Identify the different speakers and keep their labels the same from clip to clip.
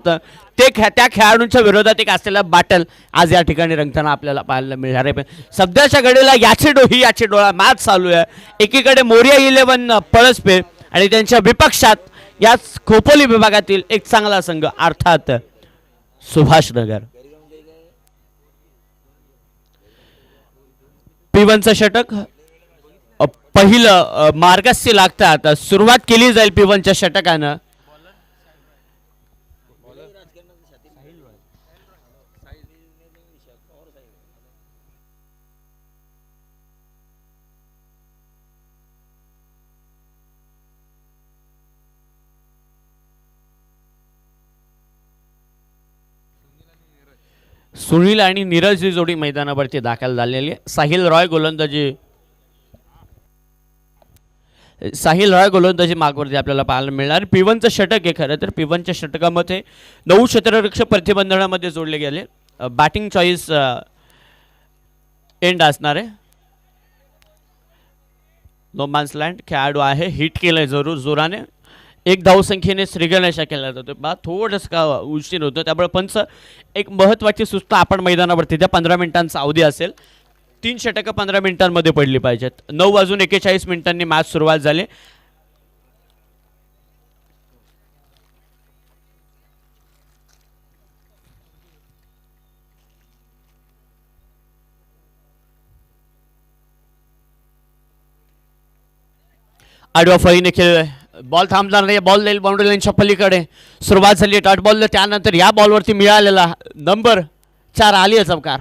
Speaker 1: ते त्या खेळाडूंच्या विरोधात एक असलेला बाटल आज या ठिकाणी रंगताना आपल्याला पाहायला मिळणार आहे. सध्याच्या घडीला याची डोळा मॅच चालू आहे. एकीकडे मोरिया 11 पळसपे आणि त्यांच्या विपक्षात या खोपोली विभागातील एक चांगला संघ अर्थात सुभाषनगर. P1चं षटक पहिलं मार्गस्थी लागतात. सुरुवात केली जाईल P1च्या षटकानं. सुनील आणि नीरज ही जोडी मैदानावरती दाखल झालेली आहे. साहिल रॉय गोलंदाजी मागवरती आपल्याला पाहायला मिळणार. P1चं षटक आहे. खरं तर P1च्या षटकामध्ये 9 क्षेत्ररक्षक प्रतिबंधनामध्ये जोडले गेले. बॅटिंग चॉईस एंड असणार आहे. नो मॅन्स लँड खेळाडू आहे. हिट केलंय जरूर जोराने. एक धावसंख्येने श्रीगणेशा केला जातो. बा थोडंसं का उशीर होतं त्यामुळे पंच एक महत्त्वाची सूचना आपण मैदानावरती त्या 15 मिनिटांचा अवधी असेल. 3 षटकं 15 मिनिटांमध्ये पडली पाहिजेत. 9:41 मॅच सुरुवात झाली. आडवा फळीने खेळलोय. बॉल थांबणार नाही. बॉल जाईल बाउंड्री लाईनच्या पलीकडे. सुरुवात झाली डॉट बॉल. त्यानंतर या बॉलवरती मिळालेला नंबर 4 आली आहे चमकार.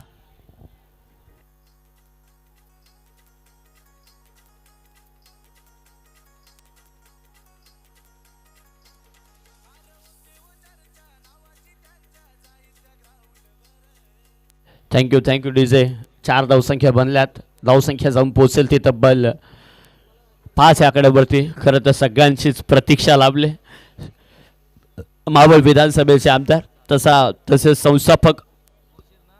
Speaker 1: Thank you DJ. 4 धावसंख्या बनल्यात. धावसंख्या जाऊन पोहोचेल ती तब्बल 5 आकड्यावरती. खरं तर सगळ्यांचीच प्रतीक्षा लाभले. मावळ विधानसभेचे आमदार तसेच संस्थापक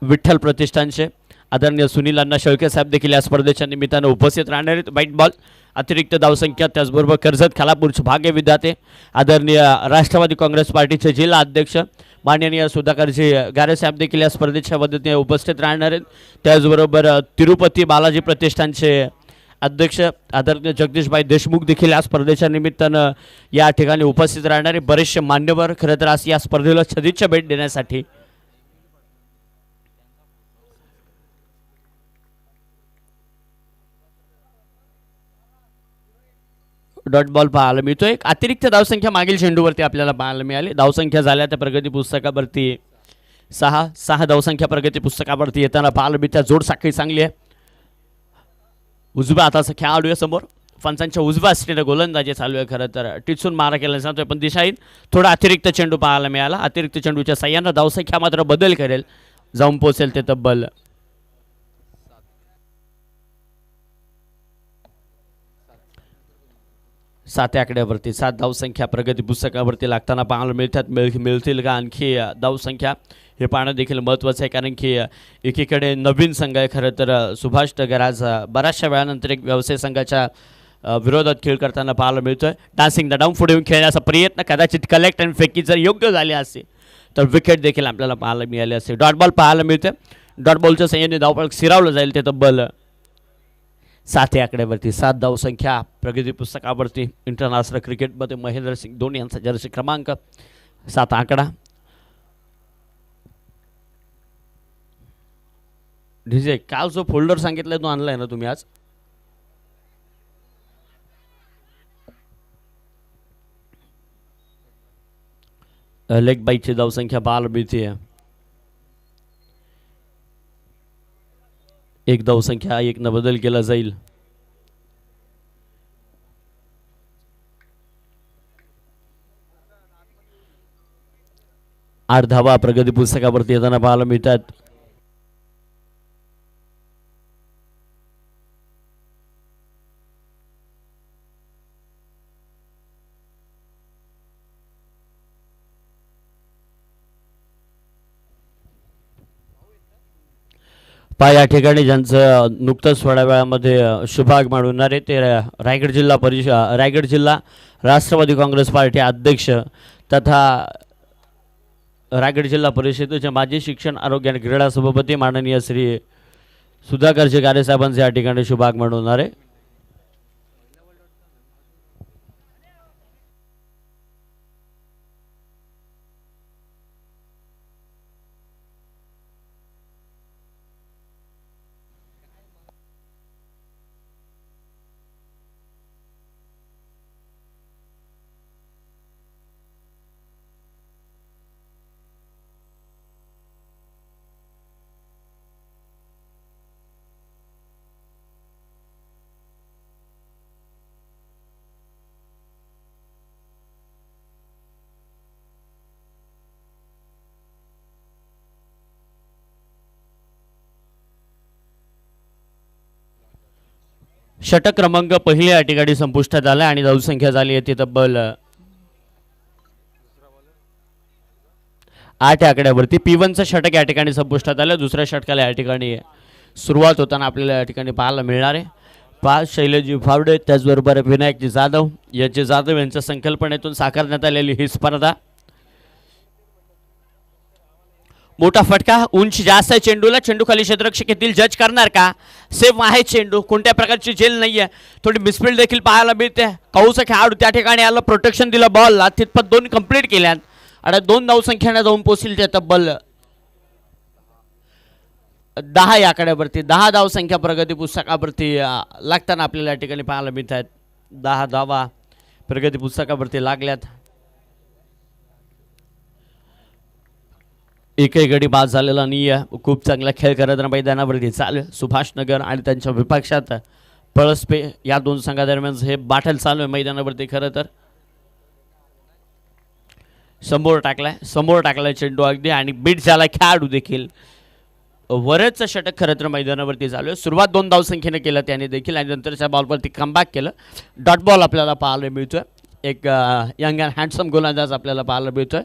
Speaker 1: विठ्ठल प्रतिष्ठानचे आदरणीय सुनील अण्णा शेळके साहेब देखील या स्पर्धेच्या निमित्तानं उपस्थित राहणार आहेत. वाईट बॉल अतिरिक्त धावसंख्या. त्याचबरोबर कर्जत खालापूरचे भाग्य विधाते आदरणीय राष्ट्रवादी काँग्रेस पार्टीचे जिल्हा अध्यक्ष माननीय सुधाकरजी गारे साहेब देखील या स्पर्धेच्या पद्धतीने उपस्थित राहणार आहेत. त्याचबरोबर तिरुपती बालाजी प्रतिष्ठानचे अध्यक्ष आदरणीय जगदीशभाई देशमुख देखील या स्पर्धेच्या निमित्तानं या ठिकाणी उपस्थित राहणारे बरेचसे मान्यवर खरं तर आज या स्पर्धेला सदिच्छा भेट देण्यासाठी डॉट बॉल पाहायला मिळतो. एक अतिरिक्त धावसंख्या मागील चेंडूवरती आपल्याला पाहायला मिळाली. धावसंख्या झाल्या त्या प्रगती पुस्तकावरती 6 धावसंख्या प्रगती पुस्तकावरती येताना पाहायला मिळते. जोड साखळी चांगली आहे. उजव्या हाताचा खेळाडू आहे समोर. फणसांच्या उजव्या असलेल्या गोलंदाजी चालू आहे. खरं तर टिचून मारा केला जातोय पण दिशाहीन. थोडा अतिरिक्त चेंडू पाहायला मिळाला. अतिरिक्त चेंडूच्या साह्यानं धावसंख्या मात्र बदल करेल. जाऊन पोहोचेल ते तब्बल 7 आकड्यावरती. 7 धावसंख्या प्रगती पुस्तकावरती लागताना पाहायला मिळतील का आणखी धावसंख्या हे पाहणं देखील महत्त्वाचं आहे. कारण की एकीकडे नवीन संघ आहे. खरं तर सुभाषनगर आज बऱ्याचशा वेळानंतर एक व्यवसाय संघाच्या विरोधात खेळ करताना पाहायला मिळतोय. डान्सिंग द डाऊन पुढे येऊन खेळण्याचा प्रयत्न कदाचित कलेक्ट आणि फेकी जर योग्य झाली असेल तर विकेट देखील आपल्याला पाहायला मिळाली असेल. डॉट बॉल पाहायला मिळते. डॉट बॉलच्या संयोजने धावफलक सिरावलं जाईल ते तब्बल 7 आकड्यावरती. 7 धावसंख्या प्रगती पुस्तकावरती. इंटरनॅशनल क्रिकेटमध्ये महेंद्रसिंग धोनी यांचा जर्सी क्रमांक 7 आकडा. डीजे काल जो फोल्डर सांगितलाय तो आणलाय ना तुम्ही आज? लेग बाईची धावसंख्या पाहायला मिळते. 1 धावसंख्या 1 न बदल केला जाईल. आठ धावा प्रगती पुस्तकावरती येताना पाहायला मिळतात. या ठिकाणी ज्यांचं नुकतंच थोड्या वेळामध्ये शुभागमन होणार आहे ते रायगड जिल्हा राष्ट्रवादी काँग्रेस पार्टी अध्यक्ष तथा रायगड जिल्हा परिषदेचे माजी शिक्षण आरोग्य आणि क्रीडा सभापती माननीय श्री सुधाकर गारे साहेबांचे या ठिकाणी शुभागमन होणार आहे. षटक क्रमांक पहिल्या या ठिकाणी संपुष्टात आला आणि धावसंख्या झाली आहे ती तब्बल 8 आकड्यावरती. P1चं षटक या ठिकाणी संपुष्टात आलं. दुसऱ्या षटकाला या ठिकाणी सुरुवात होताना आपल्याला या ठिकाणी पाहायला मिळणार आहे. पाच शैलजी फावडे त्याचबरोबर विनायकजी जाधव यांच्या संकल्पनेतून साकारण्यात आलेली ही स्पर्धा. मोठा फटका, उंच जास्त आहे चेंडूला. चेंडू खाली क्षेत्ररक्षक येतील, जज करणार का? सेफ आहे चेंडू, कोणत्या प्रकारची झेल नाहीये. थोडी मिसफील्ड देखील पाहायला मिळते. कौचा खेळाडू त्या ठिकाणी आला, प्रोटेक्शन दिलं बॉलला, तिथपत 2 कंप्लीट केल्यात आणि 2 धावसंख्येने जाऊन पोहोचतील त्या तब्बल 10 या आकड्यावरती. 10 धावसंख्या प्रगती पुस्तकावरती लागताना आपल्याला या ठिकाणी पाहायला मिळत आहेत. 10 धावा प्रगती पुस्तकावरती लागल्यात. एकही गडी बाद झालेला नाही आहे. खूप चांगला खेळ करत मैदानावरती चालू आहे. सुभाष नगर आणि त्यांच्या विपक्षात पळसपे या 2 संघादरम्यान हे बाटल चालू आहे मैदानावरती. खरं तर समोर टाकलाय चेंडू अगदी आणि बीट झाला खेळाडू देखील. वरचं षटक खरं तर मैदानावरती चालू आहे. सुरुवात 2 धावसंख्येने केलं त्याने देखील आणि नंतरच्या बॉलवरती कमबॅक केलं. डॉट बॉल आपल्याला पाहायला मिळतोय. एक यंग अँड हँडसम गोलंदाज आपल्याला पाहायला मिळतोय.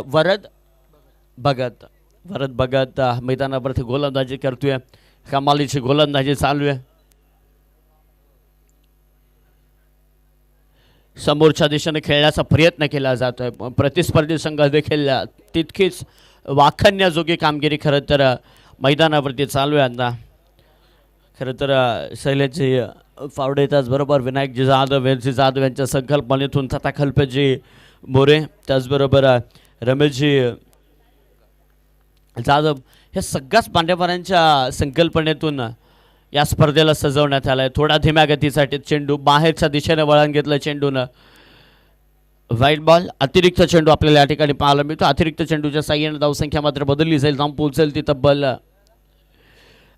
Speaker 1: वरद भगत मैदानावरती गोलंदाजी करतोय. कमालीची गोलंदाजी चालू आहे. समोरच्या दिशेने खेळण्याचा प्रयत्न केला जातोय. प्रतिस्पर्धी संघ देखील तितकीच वाखण्याजोगी कामगिरी खरं तर मैदानावरती चालू आहे. आता खरं तर शैलेशजी फावडे त्याचबरोबर विनायकजी जाधव यांच्या संकल्पनेतून तथा कल्पेशजी मोरे त्याचबरोबर रमेशजी जाधव हे सगळ्याच मान्यवरांच्या संकल्पनेतून या स्पर्धेला सजवण्यात आलं आहे. थोडा धीम्या गतीसाठी चेंडू बाहेरच्या दिशेने वळण घेतलं चेंडूनं. वाईट बॉल, अतिरिक्त चेंडू आपल्याला या ठिकाणी पाहायला मिळतो. अतिरिक्त चेंडूच्या साह्याने धावसंख्या मात्र बदलली जाईल. जाऊन पोहोचेल ती तब्बल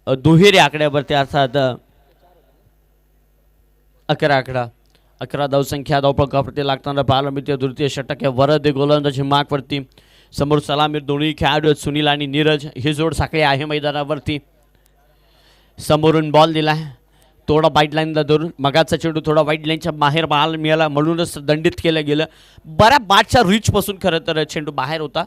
Speaker 1: दुहेरी आकड्यावरती अर्थात 11 आकडा. 11 धावसंख्या धावपळकावरती लागताना पाहायला मिळते. द्वितीय षटक वरद गोलंदाजी मार्कवरती. समोर सलामीर दोन्ही खेळाडू आहेत सुनील आणि नीरज. ही जोड साखळी आहे मैदानावरती. समोरून बॉल दिला थोडा वाईट लाईनला धरून. मगाचा चेंडू थोडा वाईट लाईनच्या बाहेर बॉल मिळाला म्हणूनच दंडित केलं गेलं. बऱ्या बॅटच्या रीचपासून खरं तर चेंडू बाहेर होता.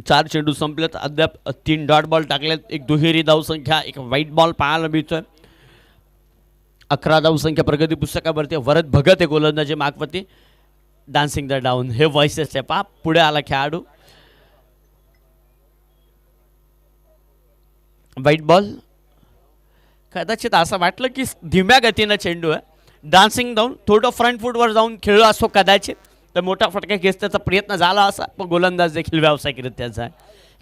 Speaker 1: 4 चेंडू संपलेत. अद्याप 3 डॉट बॉल टाकलेत. एक दुहेरी धावसंख्या, एक वाईट बॉल पाहायला मिळतोय. 11 धावसंख्या प्रगती पुस्तकावरती. वरद भगत आहे गोलंदाजी मार्कवरती. डान्सिंग द डाऊन हे वॉइसेस आहे पहा. पुढे आला खेळाडू. वाईट बॉल. कदाचित असं वाटलं की धीम्या गतीनं चेंडू आहे. डान्सिंग डाऊन थोडं फ्रंट फूटवर जाऊन खेळलो असतो कदाचित तर मोठा फटका खेचण्याचा प्रयत्न झाला असा. पण गोलंदाज देखील व्यावसायिकरित्याचा आहे.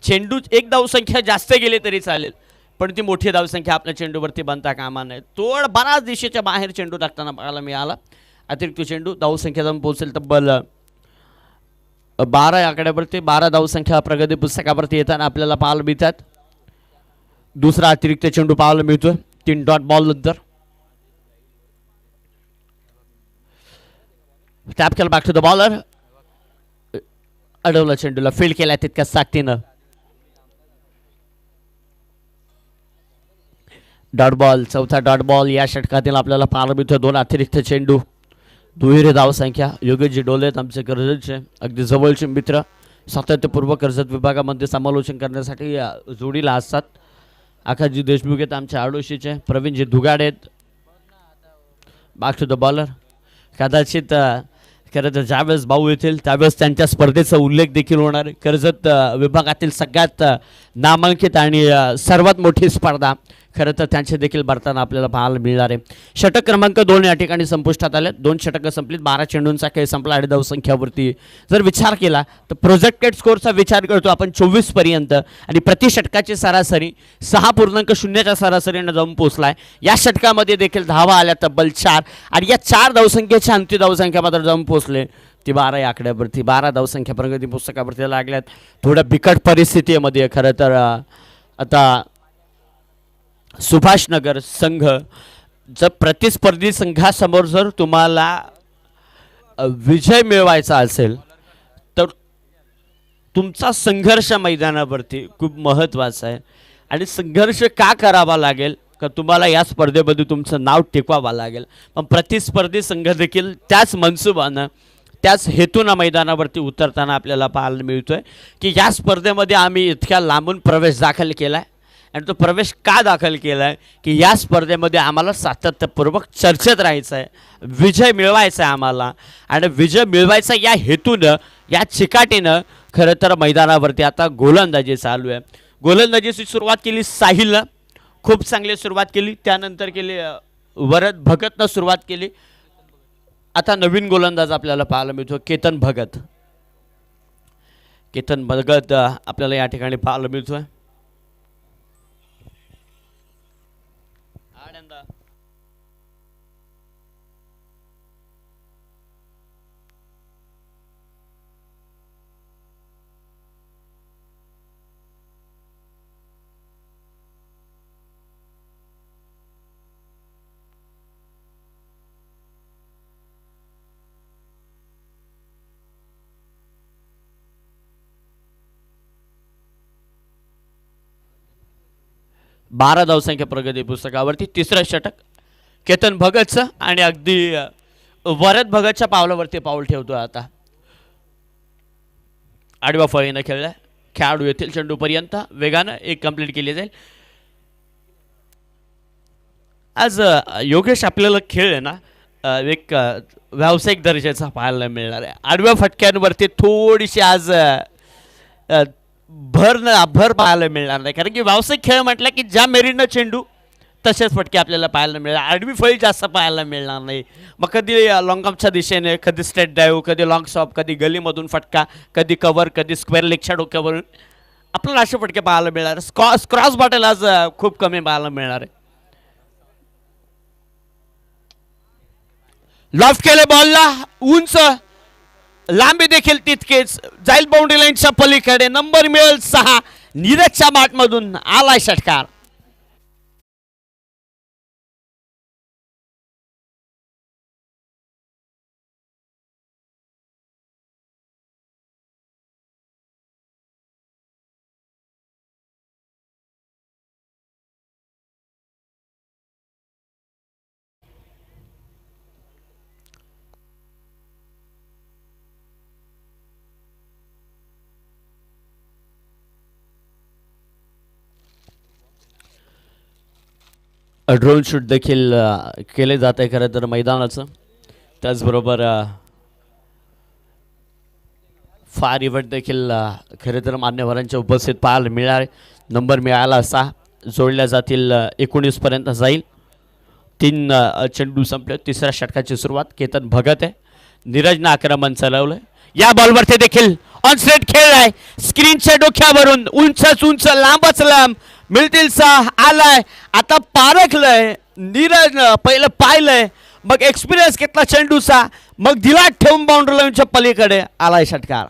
Speaker 1: चेंडू 1 धावसंख्या जास्त गेली तरी चालेल पण ती मोठी धावसंख्या आपल्या चेंडूवरती बनता कामा नये. थोडं बराच दिशेच्या बाहेर चेंडू टाकताना पाहायला मिळाला. अतिरिक्त चेंडू धावसंख्या जाऊन पोहोचेल तब्बल 12 आकड्यावरती. 12 धावसंख्या प्रगती पुस्तकावरती येताना आपल्याला पाहायला मिळतात. दुसरा अतिरिक्त चेंडू पाहायला मिळतोय 3 डॉट बॉल नंतर. टॅप केला बॅक टू द बॉलर. अडवला चेंडूला, फील्ड केला तितक्याच ताकदीनं. डॉट बॉल, चौथा डॉट बॉल या षटकातील आपल्याला पाहायला मिळतोय. 2 अतिरिक्त चेंडू, दुहेरी धावसंख्या. योगेशजी डोलेत आमचे कर्जतचे अगदी जवळचे मित्र, सातत्यपूर्व कर्जत विभागामध्ये समालोचन करण्यासाठी जोडीला असतात. आकाशजी देशमुख आहेत आमच्या आडोशीचे. प्रवीणजी धुगाडे आहेत. Back to the bowler. कदाचित खरं तर ज्यावेळेस भाऊ येतील त्यावेळेस त्यांच्या स्पर्धेचा उल्लेख देखील होणार आहे. कर्जत विभागातील सगळ्यात नामांकित आणि सर्वात मोठी स्पर्धा खरं तर त्यांचे देखील भरताना आपल्याला पाहायला मिळणार आहे. षटक क्रमांक 2 या ठिकाणी संपुष्टात आले. 2 षटकं संपलीत. 12 चेंडूंचा खेळ संपला आणि धावसंख्यावरती जर विचार केला तर प्रोजेक्टेड स्कोरचा विचार करतो आपण 24 पर्यंत आणि प्रति षटकाची सरासरी 6.0च्या सरासरीने जाऊन पोहोचलाय. या षटकामध्ये देखील धावा आल्या तब्बल 4 आणि या 4 धावसंख्येच्या अंतिम धावसंख्या मात्र जाऊन पोहोचले ती 12 या आकड्यावरती. 12 धावसंख्या प्रगती पुस्तकावरती लागल्यात. थोड्या बिकट परिस्थितीमध्ये खरं तर आता सुभाषनगर संघ जर प्रतिस्पर्धी संघासमोर जर तुम्हाला विजय मिळवायचा असेल तर तुमचा संघर्ष मैदानावरती खूप महत्त्वाचा आहे. आणि संघर्ष का करावा लागेल का तुम्हाला या स्पर्धेमध्ये तुमचं नाव टिकवावं लागेल. पण प्रतिस्पर्धी संघ देखील त्याच मनसुबानं त्याच हेतूनं मैदानावरती उतरताना आपल्याला पाहायला मिळतोय की या स्पर्धेमध्ये आम्ही इतक्या लांबून प्रवेश दाखल केला आहे. आणि तो प्रवेश का दाखल केला आहे की या स्पर्धेमध्ये आम्हाला सातत्यपूर्वक चर्चेत राहायचं आहे. विजय मिळवायचा आहे आम्हाला आणि विजय मिळवायचा या हेतूनं या चिकाटीनं खरं तर मैदानावरती आता गोलंदाजी चालू आहे. गोलंदाजीची सुरुवात केली साहिलनं. खूप चांगली सुरुवात केली. त्यानंतर केली वरद भगतनं सुरुवात केली. आता नवीन गोलंदाज आपल्याला पाहायला मिळतो केतन भगत. केतन भगत आपल्याला या ठिकाणी पाहायला मिळतोय. बारा धावसंख्या प्रगती पुस्तकावरती. तिसरं षटक केतन भगतचं आणि अगदी वरद भगतच्या पावलावरती पाऊल ठेवतोय आता. आडव्या फळीनं खेळलाय. खेळाडू येथील चेंडूपर्यंत वेगानं एक कंप्लीट केली जाईल. आज योगेश आपल्याला खेळ आहे ना एक व्यावसायिक दर्जाचा पाहायला मिळणार आहे. आडव्या फटक्यांवरती थोडीशी आज भर पाहायला मिळणार नाही. कारण की व्यावसायिक खेळ म्हटलं की ज्या मेरीनं चेंडू तसेच फटके आपल्याला पाहायला मिळणार. आडवी फळी जास्त पाहायला मिळणार नाही. मग कधी लॉंगऑफच्या दिशेने, कधी स्ट्रेट ड्राईव्ह, कधी लॉंग शॉप, कधी गलीमधून फटका, कधी कव्हर, कधी स्क्वेअर लेगच्या डोक्यावरून आपल्याला असे फटके पाहायला मिळणार. क्रॉस बॉटल आज खूप कमी पाहायला मिळणार आहे. लॉफ्ट केले बॉलला उंच, लांबी देखील तितकेच, जाईल बाउंड्री लाईनच्या पलीकडे. नंबर मिळेल 6. नीरजच्या माठमधून आलाय षटकार. ड्रोन शूट देखील केले जात आहे खरं तर मैदानाचं. त्याचबरोबर फार इव्हेंट देखील खरं तर मान्यवरांच्या उपस्थित पाहायला मिळणार. नंबर मिळाला असा जोडल्या जातील 19 पर्यंत जाईल. 3 चेंडू संपले. तिसऱ्या षटकाची सुरुवात केतन भगत आहे. नीरजनं आक्रमण चालवलंय. या बॉलवरती देखील ऑन स्ट्रेट खेळ आहे. स्क्रीनच्या डोक्यावरून उंचच उंच, लांबच लांब, मिळतील 6. आलाय आता, पारखलंय नीरज. पहिलं पाहिलंय, मग एक्सपिरियन्स घेतला चेंडूचा, मग दिला ठेवून बाउंड्री लाईनच्या पलीकडे आलाय षटकार.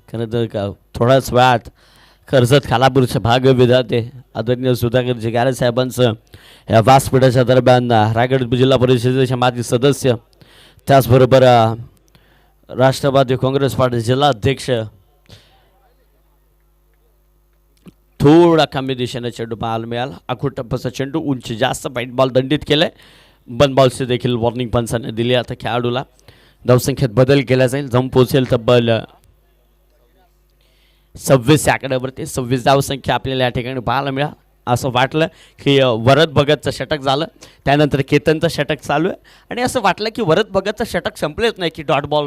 Speaker 1: खरं तर थोड्याच वेळात कर्जत खालापूरचे भाग विधाते आदरणीय सुधाकर जिगारे साहेबांचं या व्यासपीठाच्या दरम्यान रायगड जिल्हा परिषदेचे माजी सदस्य, त्याचबरोबर राष्ट्रवादी काँग्रेस पार्टी जिल्हा अध्यक्ष थोडा कमी दिशेने चेंडू पाहायला मिळाला. आखूड टप्प्याचा चेंडू उंची जास्त व्हाईट बॉल दंडित केलाय. बन बॉलचे देखील वॉर्निंग पंचाने दिली. आता खेळाडूला धावसंख्येत बदल केला जाईल. जाऊन पोहोचेल तब्बल 26 या आकड्यावरती. 26 धावसंख्या आपल्याला या ठिकाणी पाहायला मिळाली. असं वाटलं की वरद भगतचं षटक झालं, त्यानंतर केतनचं षटक चालू आहे आणि असं वाटलं की वरद भगतचं षटक संपलेच नाही की डॉट बॉल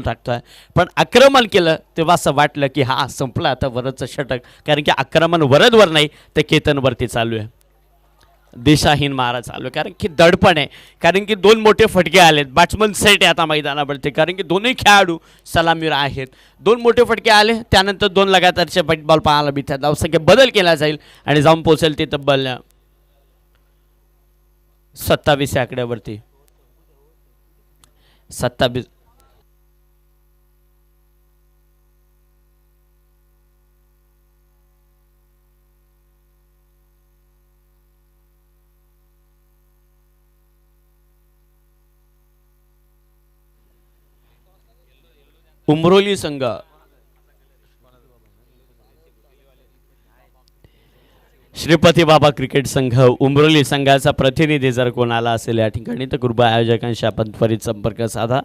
Speaker 1: टाकतोय. पण आक्रमण केलं तेव्हा असं वाटलं की हा संपलं आता वरदचं षटक, कारण की आक्रमण वरदवर नाही तर केतनवरती चालू आहे. दिशाहीन मारा चालू आहे कारण की दडपण आहे, कारण की दोन मोठे फटके आलेत. बॅट्समन सेट आहे आता मैदानावरती, कारण की दोन्ही खेळाडू सलामीवर आहेत. दोन मोठे फटके आले, त्यानंतर दोन लगातारचे व्हाईट बॉल पाहायला मिळतात. धावसंख्येत बदल केला जाईल आणि जाऊन पोहोचेल ते तब्बल 27 या आकड्यावरती. 27. उमरोली संघ श्रीपती बाबा क्रिकेट संघ उमरोली संघाचा प्रतिनिधी जर कोणाला असेल या ठिकाणी तर कृपया आयोजकांशी आपण त्वरित संपर्क साधा.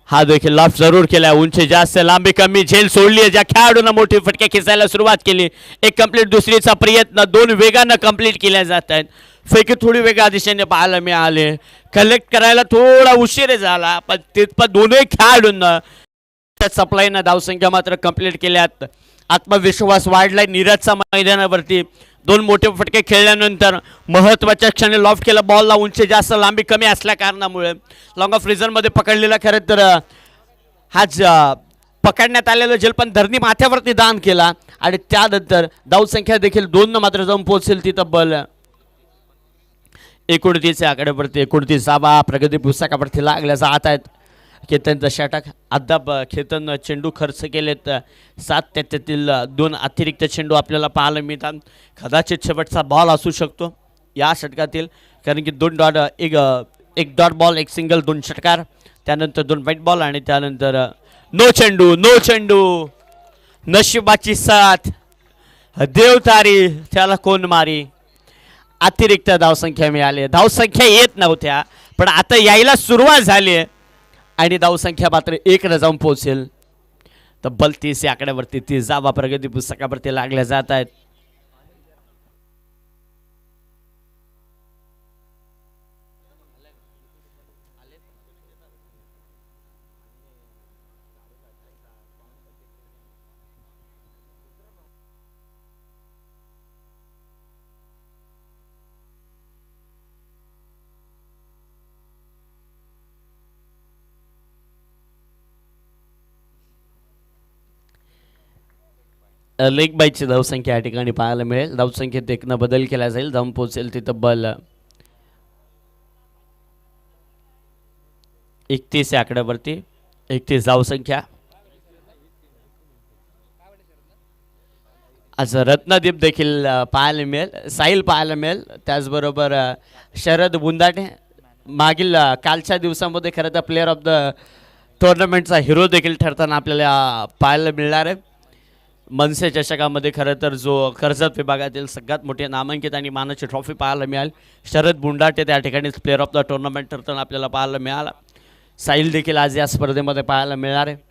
Speaker 1: हा देखील लाफ जरूर केला. उंची जास्त, लांबी कमी, झेल सोडली. ज्या खेळाडूंना मोठी फटके खेचायला सुरुवात केली. एक कंप्लीट, दुसरीचा प्रयत्न, दोन वेगानं कंप्लीट केल्या जात आहेत. फेकी थोडी वेगळ्या दिशेने पाहायला मिळाले. कलेक्ट करायला थोडा उशीर झाला, पण तिथपण दोन्ही खेळाडूंना सप्लायनं धावसंख्या मात्र कंप्लीट केल्यात. आत्मविश्वास वाढलाय नीरजचा मैदानावरती. दोन मोठे फटके खेळल्यानंतर महत्त्वाच्या क्षणी लॉफ्ट केला बॉलला. उंची जास्त, लांबी कमी असल्या कारणामुळे लॉंग ऑफ रिझनमध्ये पकडलेला. खरं तर हाच पकडण्यात आलेलं जेल पण धरणी माथ्यावरती दान केला आणि त्यानंतर धावसंख्या देखील 2 मात्र जाऊन पोहोचेल ती तब्बल 29 या आकड्यावरती. 29 धावा प्रगती पुस्तकावरती लागल्या जात आहेत. केतनचं षटक अद्याप केतन चेंडू खर्च केलेत 7, त्यातील 2 अतिरिक्त चेंडू आपल्याला पाहायला मिळतात. कदाचित शेवटचा बॉल असू शकतो या षटकातील, कारण की 2 डॉट, एक डॉट बॉल, एक सिंगल, 2 षटकार, त्यानंतर 2 व्हाईट बॉल आणि त्यानंतर नो चेंडू. नशिबाची साथ, देवतारी त्याला कोण मारी. अतिरिक्त धावसंख्या मिळाली. धावसंख्या येत नव्हत्या पण आता यायला सुरुवात झाली आहे आणि धावसंख्या मात्र 1 जाऊन पोहोचेल. तब्बल 30 या आकड्यावरती 30 धावा प्रगती पुस्तकावरती लागल्या जात आहेत. लेग बाईची धावसंख्या या ठिकाणी पाहायला मिळेल. धावसंख्येत 1 बदल केला जाईल. जाऊन पोहोचेल ती तब्बल 31 या आकड्यावरती. 31 धावसंख्या. आज रत्नदीप देखील पाहायला मिळेल, साहिल पाहायला मिळेल, त्याचबरोबर शरद बुंदाटे मागील कालच्या दिवसामध्ये खरं तर प्लेअर ऑफ द टुर्नामेंटचा हिरो देखील ठरताना आपल्याला पाहायला मिळणार आहे. मनसे चषकामध्ये खरं तर जो कर्जत विभागातील सगळ्यात मोठे नामांकित आणि मानाची ट्रॉफी पाहायला मिळाली. शरद बुंडाटे त्या ठिकाणीच प्लेअर ऑफ द टुर्नामेंट ठरताना आपल्याला पाहायला मिळाला. साहिल देखील आज या स्पर्धेमध्ये पाहायला मिळणार आहे.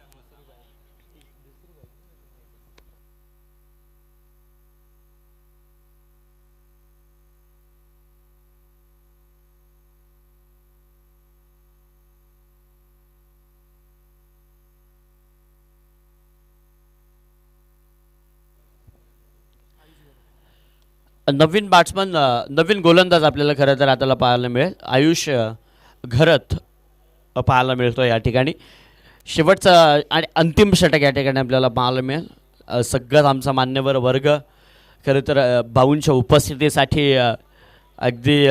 Speaker 1: नवीन बॅट्समन, नवीन गोलंदाज आपल्याला खरं तर आता पाहायला मिळेल. आयुष घरत पाहायला मिळतो या ठिकाणी. शेवटचा आणि अंतिम षटक या ठिकाणी आपल्याला पाहायला मिळेल. सगळं आमचा मान्यवर वर्ग खरं तर भाऊंच्या उपस्थितीसाठी अगदी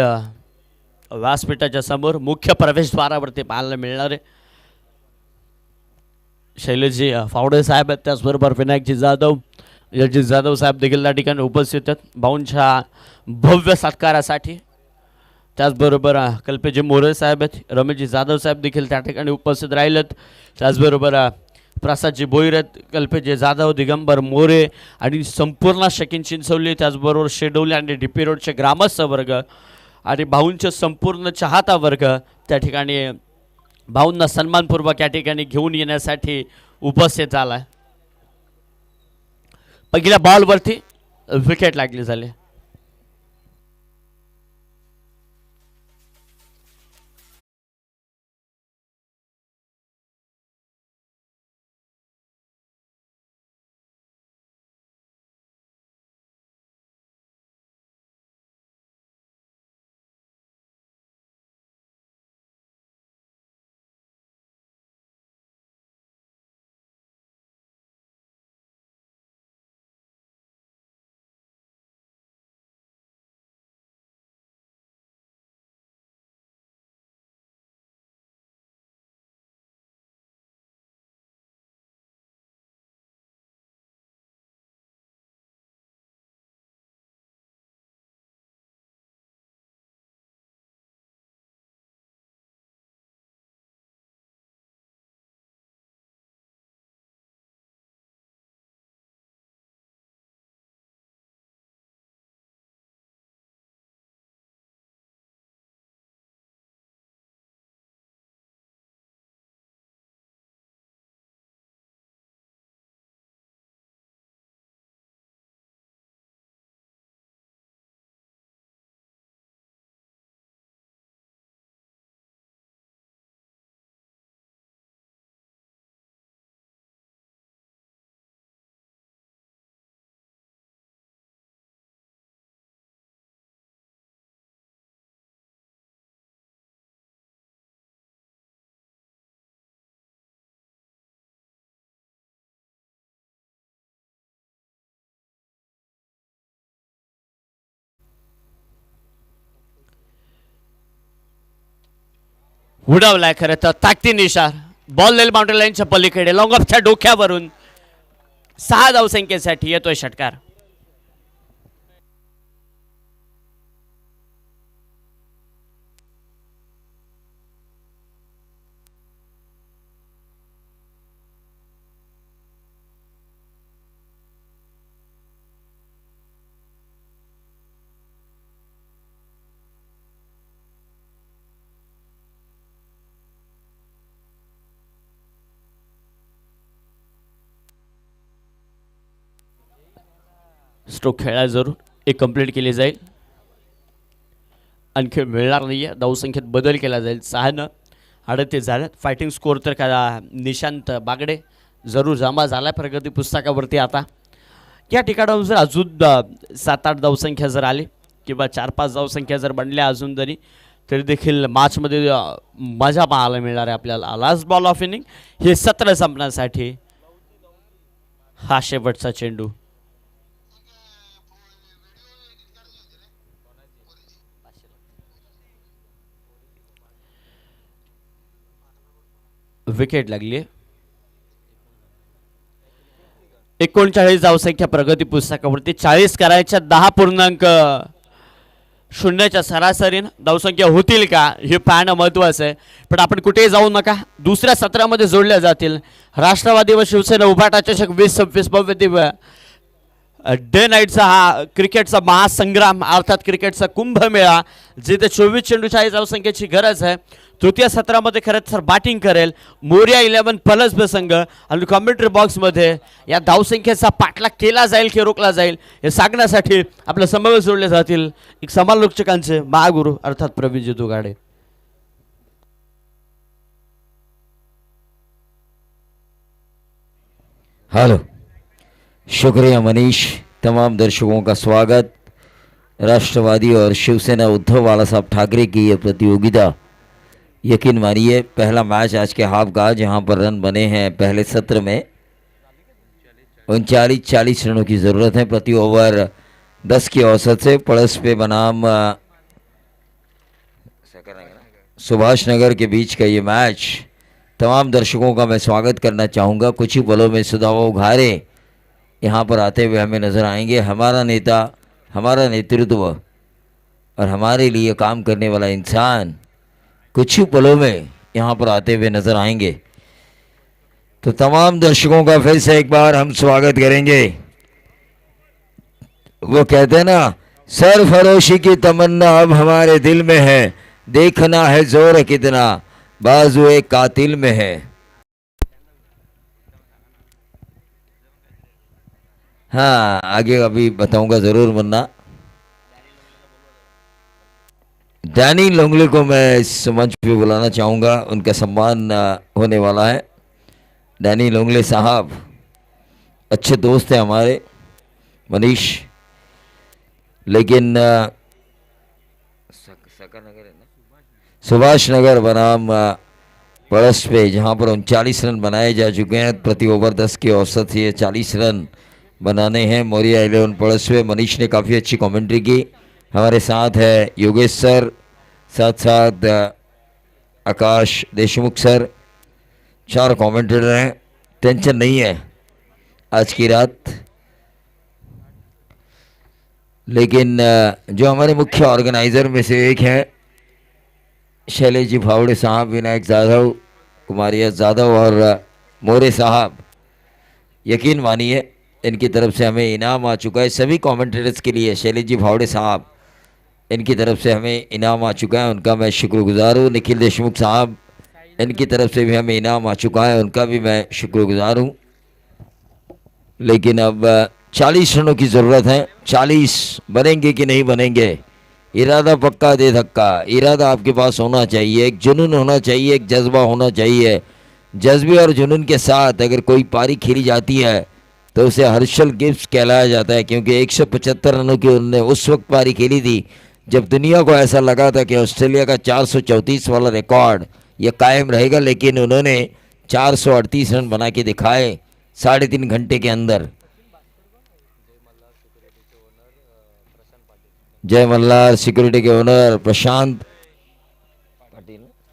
Speaker 1: व्यासपीठाच्या समोर मुख्य प्रवेशद्वारावरती पाहायला मिळणार आहे. शैलेशजी फावडे साहेब आहेत, त्याचबरोबर विनायकजी जाधव, याजी जाधव साहेब देखील त्या ठिकाणी उपस्थित आहेत भाऊंच्या भव्य सत्कारासाठी. त्याचबरोबर कल्पेजी मोरे साहेब आहेत, रमेशजी जाधव साहेब देखील त्या ठिकाणी उपस्थित राहिलेत. त्याचबरोबर प्रसादजी भोईरथ, कल्पेशजी जाधव, दिगंबर मोरे आणि संपूर्ण शकीन चिंचवली, त्याचबरोबर शेडोली आणि डीपी रोडचे ग्रामस्थ वर्ग आणि भाऊंचे संपूर्ण चाहता वर्ग त्या ठिकाणी भाऊंना सन्मानपूर्वक या ठिकाणी घेऊन येण्यासाठी उपस्थित झाला. पहिल्या बॉलवरती विकेट लागली झाली. उडवलाय खरं तर ताकदीने इशार. बॉल लेल बाउंड्री लाईनच्या पलीकडे लॉंग ऑफच्या डोक्यावरून 6 धावसंख्येसाठी येतोय षटकार. स्ट्रोक खेळला जरूर एक कंप्लीट केली जाईल. आणखी मिळणार नाही आहे. धावसंख्येत बदल केला जाईल. 6 38 झाल्यात. फायटिंग स्कोअर तर का निशांत बागडे जरूर जमा झाला प्रगती पुस्तकावरती. आता या ठिकाणावर जर अजून 7-8 धावसंख्या जर आली किंवा 4-5 धावसंख्या जर बनल्या अजून तरी देखील मॅचमध्ये मजा पाहायला मिळणार आहे आपल्याला. लास्ट बॉल ऑफ इनिंग हे सत्र संपण्यासाठी हा शेवटचा चेंडू. विकेट लागली. 39 धावसंख्या प्रगती पुस्तकावरती. 40 करायच्या 10.0च्या सरासरीनं धावसंख्या होतील का हे पाहणं महत्त्वाचं आहे. पण आपण कुठेही जाऊ नका. दुसऱ्या सत्रामध्ये जोडल्या जातील राष्ट्रवादी व शिवसेना उभाटा चषक 2026 भव्य दिव्य डे नाईटचा हा क्रिकेटचा महासंग्राम अर्थात क्रिकेटचा कुंभमेळा जिथे 24 चेंडू 40 धावसंख्येची गरज आहे. तृतीय सत्रामध्ये खरंच सर बॅटिंग करेल मोरिया 11 प्लस संघ आणि कॉमेंट्री बॉक्समध्ये या धावसंख्येचा पाठलाग केला जाईल की रोखला जाईल हे सांगण्यासाठी आपल्या समवेत जोडले जातील एक समालोचकांचे महागुरू अर्थात प्रवीणजी दुगाडे.
Speaker 2: हेलो, शुक्रिया मनीष. तमाम दर्शकों का स्वागत. राष्ट्रवादी और शिवसेना उद्धव बाला साहब ठाकरे की ये प्रतियोगिता यकीन मानिए पहला मैच आज के हाफ का जहां पर रन बने हैं पहले सत्र में 39-40 रनों की ज़रूरत है प्रति ओवर 10 की औसत से. पड़स पे बनाम सुभाष नगर के बीच का ये मैच. तमाम दर्शकों का मैं स्वागत करना चाहूँगा. कुछ ही पलों में सुदामा उघारे यहाँ पर आते हुए हमें नज़र आएंगे. हमारा नेता, हमारा नेतृत्व और हमारे लिए काम करने वाला इंसान कुछ ही पलों में यहाँ पर आते हुए नज़र आएंगे. तो तमाम दर्शकों का फिर से एक बार हम स्वागत करेंगे। वो कहते हैं ना, सरफरोशी की तमन्ना अब हमारे दिल में है, देखना है जोर कितना बाजू एक कातिल में है। हाँ, आगे अभी बताऊंगा जरूर मुन्ना। डैनी लोंगले को मैं इस मंच पे बुलाना चाहूंगा, उनका सम्मान होने वाला है। डैनी लोंगले साहब अच्छे दोस्त हैं हमारे, मनीष। लेकिन सकन नगर है ना, सुभाष नगर बनाम पड़स पे, जहां पर 39 रन बनाए जा चुके हैं। प्रति ओवर 10 के औसत से 40 रन बनाने हैं मौर्या 11 पड़स पे। मनीष ने काफ़ी अच्छी कमेंट्री की। हमारे साथ है योगेश सर, साथ साथ आकाश देशमुख सर, 4 कमेंटेटर हैं। टेंशन नहीं है आज की रात। लेकिन जो हमारे मुख्य ऑर्गेनाइजर में से एक है शैलेश जी भावड़े साहब, विनायक जाधव, कुमारिया जाधव और मोरे साहब, यकीन मानिए इनकी तरफ से हमें इनाम आ चुका है। सभी कमेंटेटर्स के लिए शैलेश जी भावड़े साहब, इनकी तरफ से हमें इनाम आ चुका है, उनका मैं शुक्रगुजार हूँ। निखिल देशमुख साहब, इनकी तरफ से भी हमें इनाम आ चुका है, उनका भी मैं शुक्रगुजार हूँ। लेकिन अब 40 रनों की ज़रूरत है। 40 बनेंगे कि नहीं बनेंगे, इरादा पक्का दे धक्का। इरादा आपके पास होना चाहिए, एक जुनून होना चाहिए, एक जज्बा होना चाहिए। जज्बे और जुनून के साथ अगर कोई पारी खेली जाती है तो उसे हर्षल गिब्स कहलाया जाता है, क्योंकि 175 रनों की उन्होंने उस वक्त पारी खेली थी जब दुनिया को ऐसा लगा था कि ऑस्ट्रेलिया का 434 वाला रिकॉर्ड यह कायम रहेगा। लेकिन उन्होंने 438 रन बना के दिखाए 3.5 घंटे के अंदर। जय मल्हार सिक्योरिटी के ओनर प्रशांत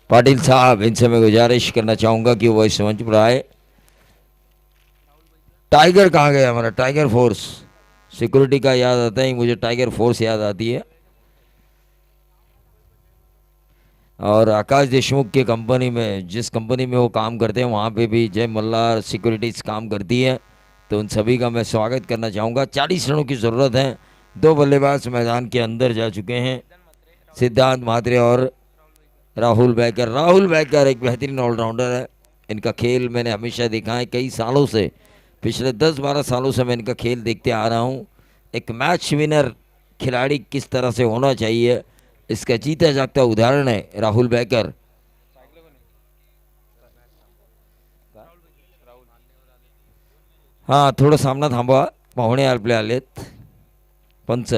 Speaker 2: पाटिल साहब, इनसे मैं गुजारिश करना चाहूंगा कि वो इस मंच पर आए। टाइगर कहाँ गया हमारा टाइगर फोर्स? सिक्योरिटी का याद आता है मुझे, टाइगर फोर्स याद आती है। और आकाश देशमुख के कंपनी में, जिस कंपनी में वो काम करते हैं, वहाँ पे भी जय मल्हार सिक्योरिटीज काम करती है। तो उन सभी का मैं स्वागत करना चाहूँगा। 40 रनों की ज़रूरत है। 2 बल्लेबाज मैदान के अंदर जा चुके हैं, सिद्धांत म्हात्रे और राहुल बैकर। राहुल बैकर एक बेहतरीन ऑलराउंडर है। इनका खेल मैंने हमेशा देखा है, कई सालों से, पिछले 10-12 सालों से मैं इनका खेल देखते आ रहा हूँ। एक मैच विनर खिलाड़ी किस तरह से होना चाहिए, इसका जीता जागता उदाहरण है राहुल बैकर। हां, थोडं सामना थांबवा, पाहुणे आपले आलेत, पंच।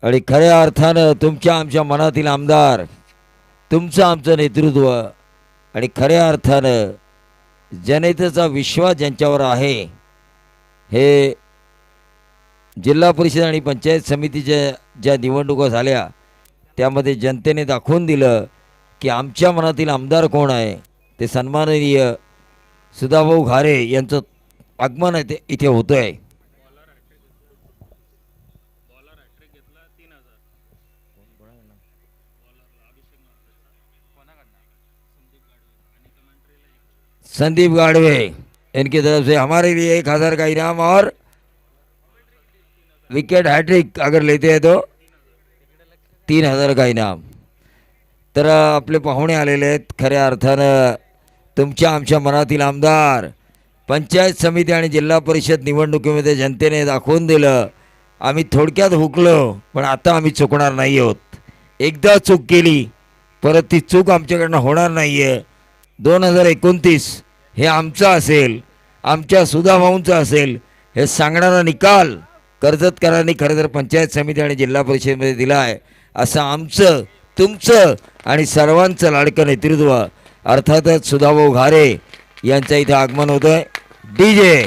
Speaker 2: आणि खऱ्या अर्थानं तुमच्या आमच्या मनातील आमदार, तुमचं आमचं नेतृत्व आणि खऱ्या अर्थानं जनतेचा विश्वास ज्यांच्यावर आहे, हे जिल्हा परिषद आणि पंचायत समितीच्या ज्या निवडणुका झाल्या त्यामध्ये जनतेने दाखवून दिलं की आमच्या मनातील आमदार कोण आहे। ते सन्माननीय सुधाभाऊ घारे यांचं आगमन आहे ते इथे होतं आहे। संदीप गाड़वे, इनकी तरफ से हमारे लिए 1000 का इनाम और विकेट हैट्रिक अगर लेते हैं तो 3000 का इनाम। तर आपले पाहुणे आलेले आहेत, खऱ्या अर्थानं तुमच्या आमच्या मनातील आमदार। पंचायत समिती आणि जिल्हा परिषद निवडणुकीमध्ये जनतेने दाखवून दिलं आम्ही थोडक्यात हुकलो, पण आता आम्ही चुकणार नाही आहोत। एकदा चूक केली परत ती चूक आमच्याकडनं होणार नाही आहे। 2029 हे आमचं असेल, आमच्या सुधाभाऊंचं असेल, हे सांगणारा निकाल कर्जतकरांनी खरं तर पंचायत समिती आणि जिल्हा परिषदेमध्ये दिला आहे। असं आमचं, तुमचं आणि सर्वांचं लाडकं नेतृत्व अर्थातच सुधाभाऊ घारे यांचं इथे आगमन होतंय। डीजे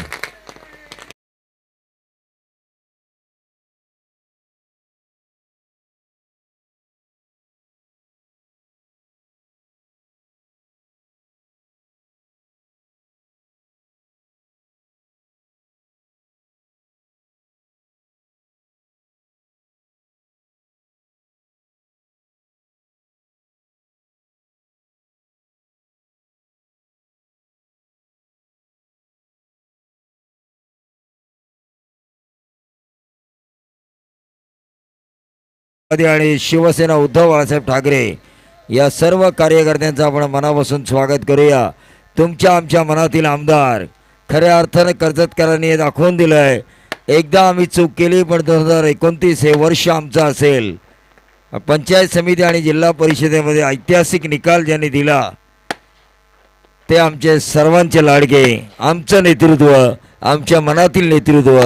Speaker 2: आणि शिवसेना उद्धव बाळासाहेब ठाकरे या सर्व कार्यकर्त्यांचं आपण मनापासून स्वागत करूया. तुमच्या आमच्या मनातील आमदार खऱ्या अर्थानं कर्जतकरांनी हे दाखवून दिलं आहे. एकदा आम्ही चूक केली पण 2029 हे वर्ष आमचं असेल. पंचायत समिती आणि जिल्हा परिषदेमध्ये ऐतिहासिक निकाल ज्यांनी दिला ते आमचे सर्वांचे लाडके, आमचं नेतृत्व, आमच्या मनातील नेतृत्व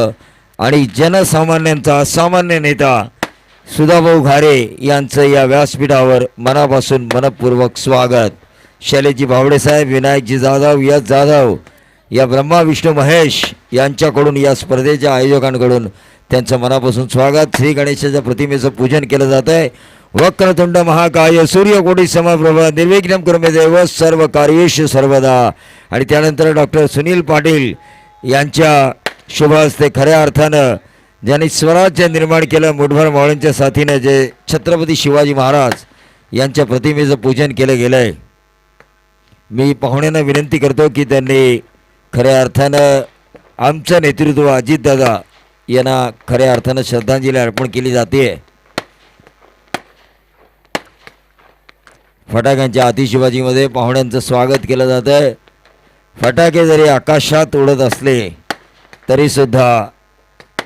Speaker 2: आणि जनसामान्यांचा असामान्य नेता सुधाभाऊ घारे यांचं या व्यासपीठावर मनापासून मनपूर्वक स्वागत. शैलेशजी भावडे साहेब, विनायकजी जाधव, यश जाधव या ब्रह्मा विष्णू महेश यांच्याकडून या स्पर्धेच्या आयोजकांकडून त्यांचं मनापासून स्वागत. श्री गणेशाच्या प्रतिमेचं पूजन केलं जात आहे. वक्रतुंड महाकाय सूर्यकोटी समप्रभ निर्विघ्नं कुरु मे देव सर्व कार्येषु सर्वदा. आणि त्यानंतर डॉक्टर सुनील पाटील यांच्या शुभ हस्ते खऱ्या अर्थानं ज्यांनी स्वराज्य निर्माण केलं मुठभर मावळ्यांच्या साथीनं, जे छत्रपती शिवाजी महाराज यांच्या प्रतिमेचं पूजन केलं गेलं आहे. मी पाहुण्यांना विनंती करतो की त्यांनी खऱ्या अर्थानं आमचं नेतृत्व अजितदादा यांना खऱ्या अर्थानं श्रद्धांजली अर्पण केली जाते. फटाक्यांच्या आतिषबाजीमध्ये पाहुण्यांचं स्वागत केलं जातं आहे. फटाके जरी आकाशात उडत असले तरीसुद्धा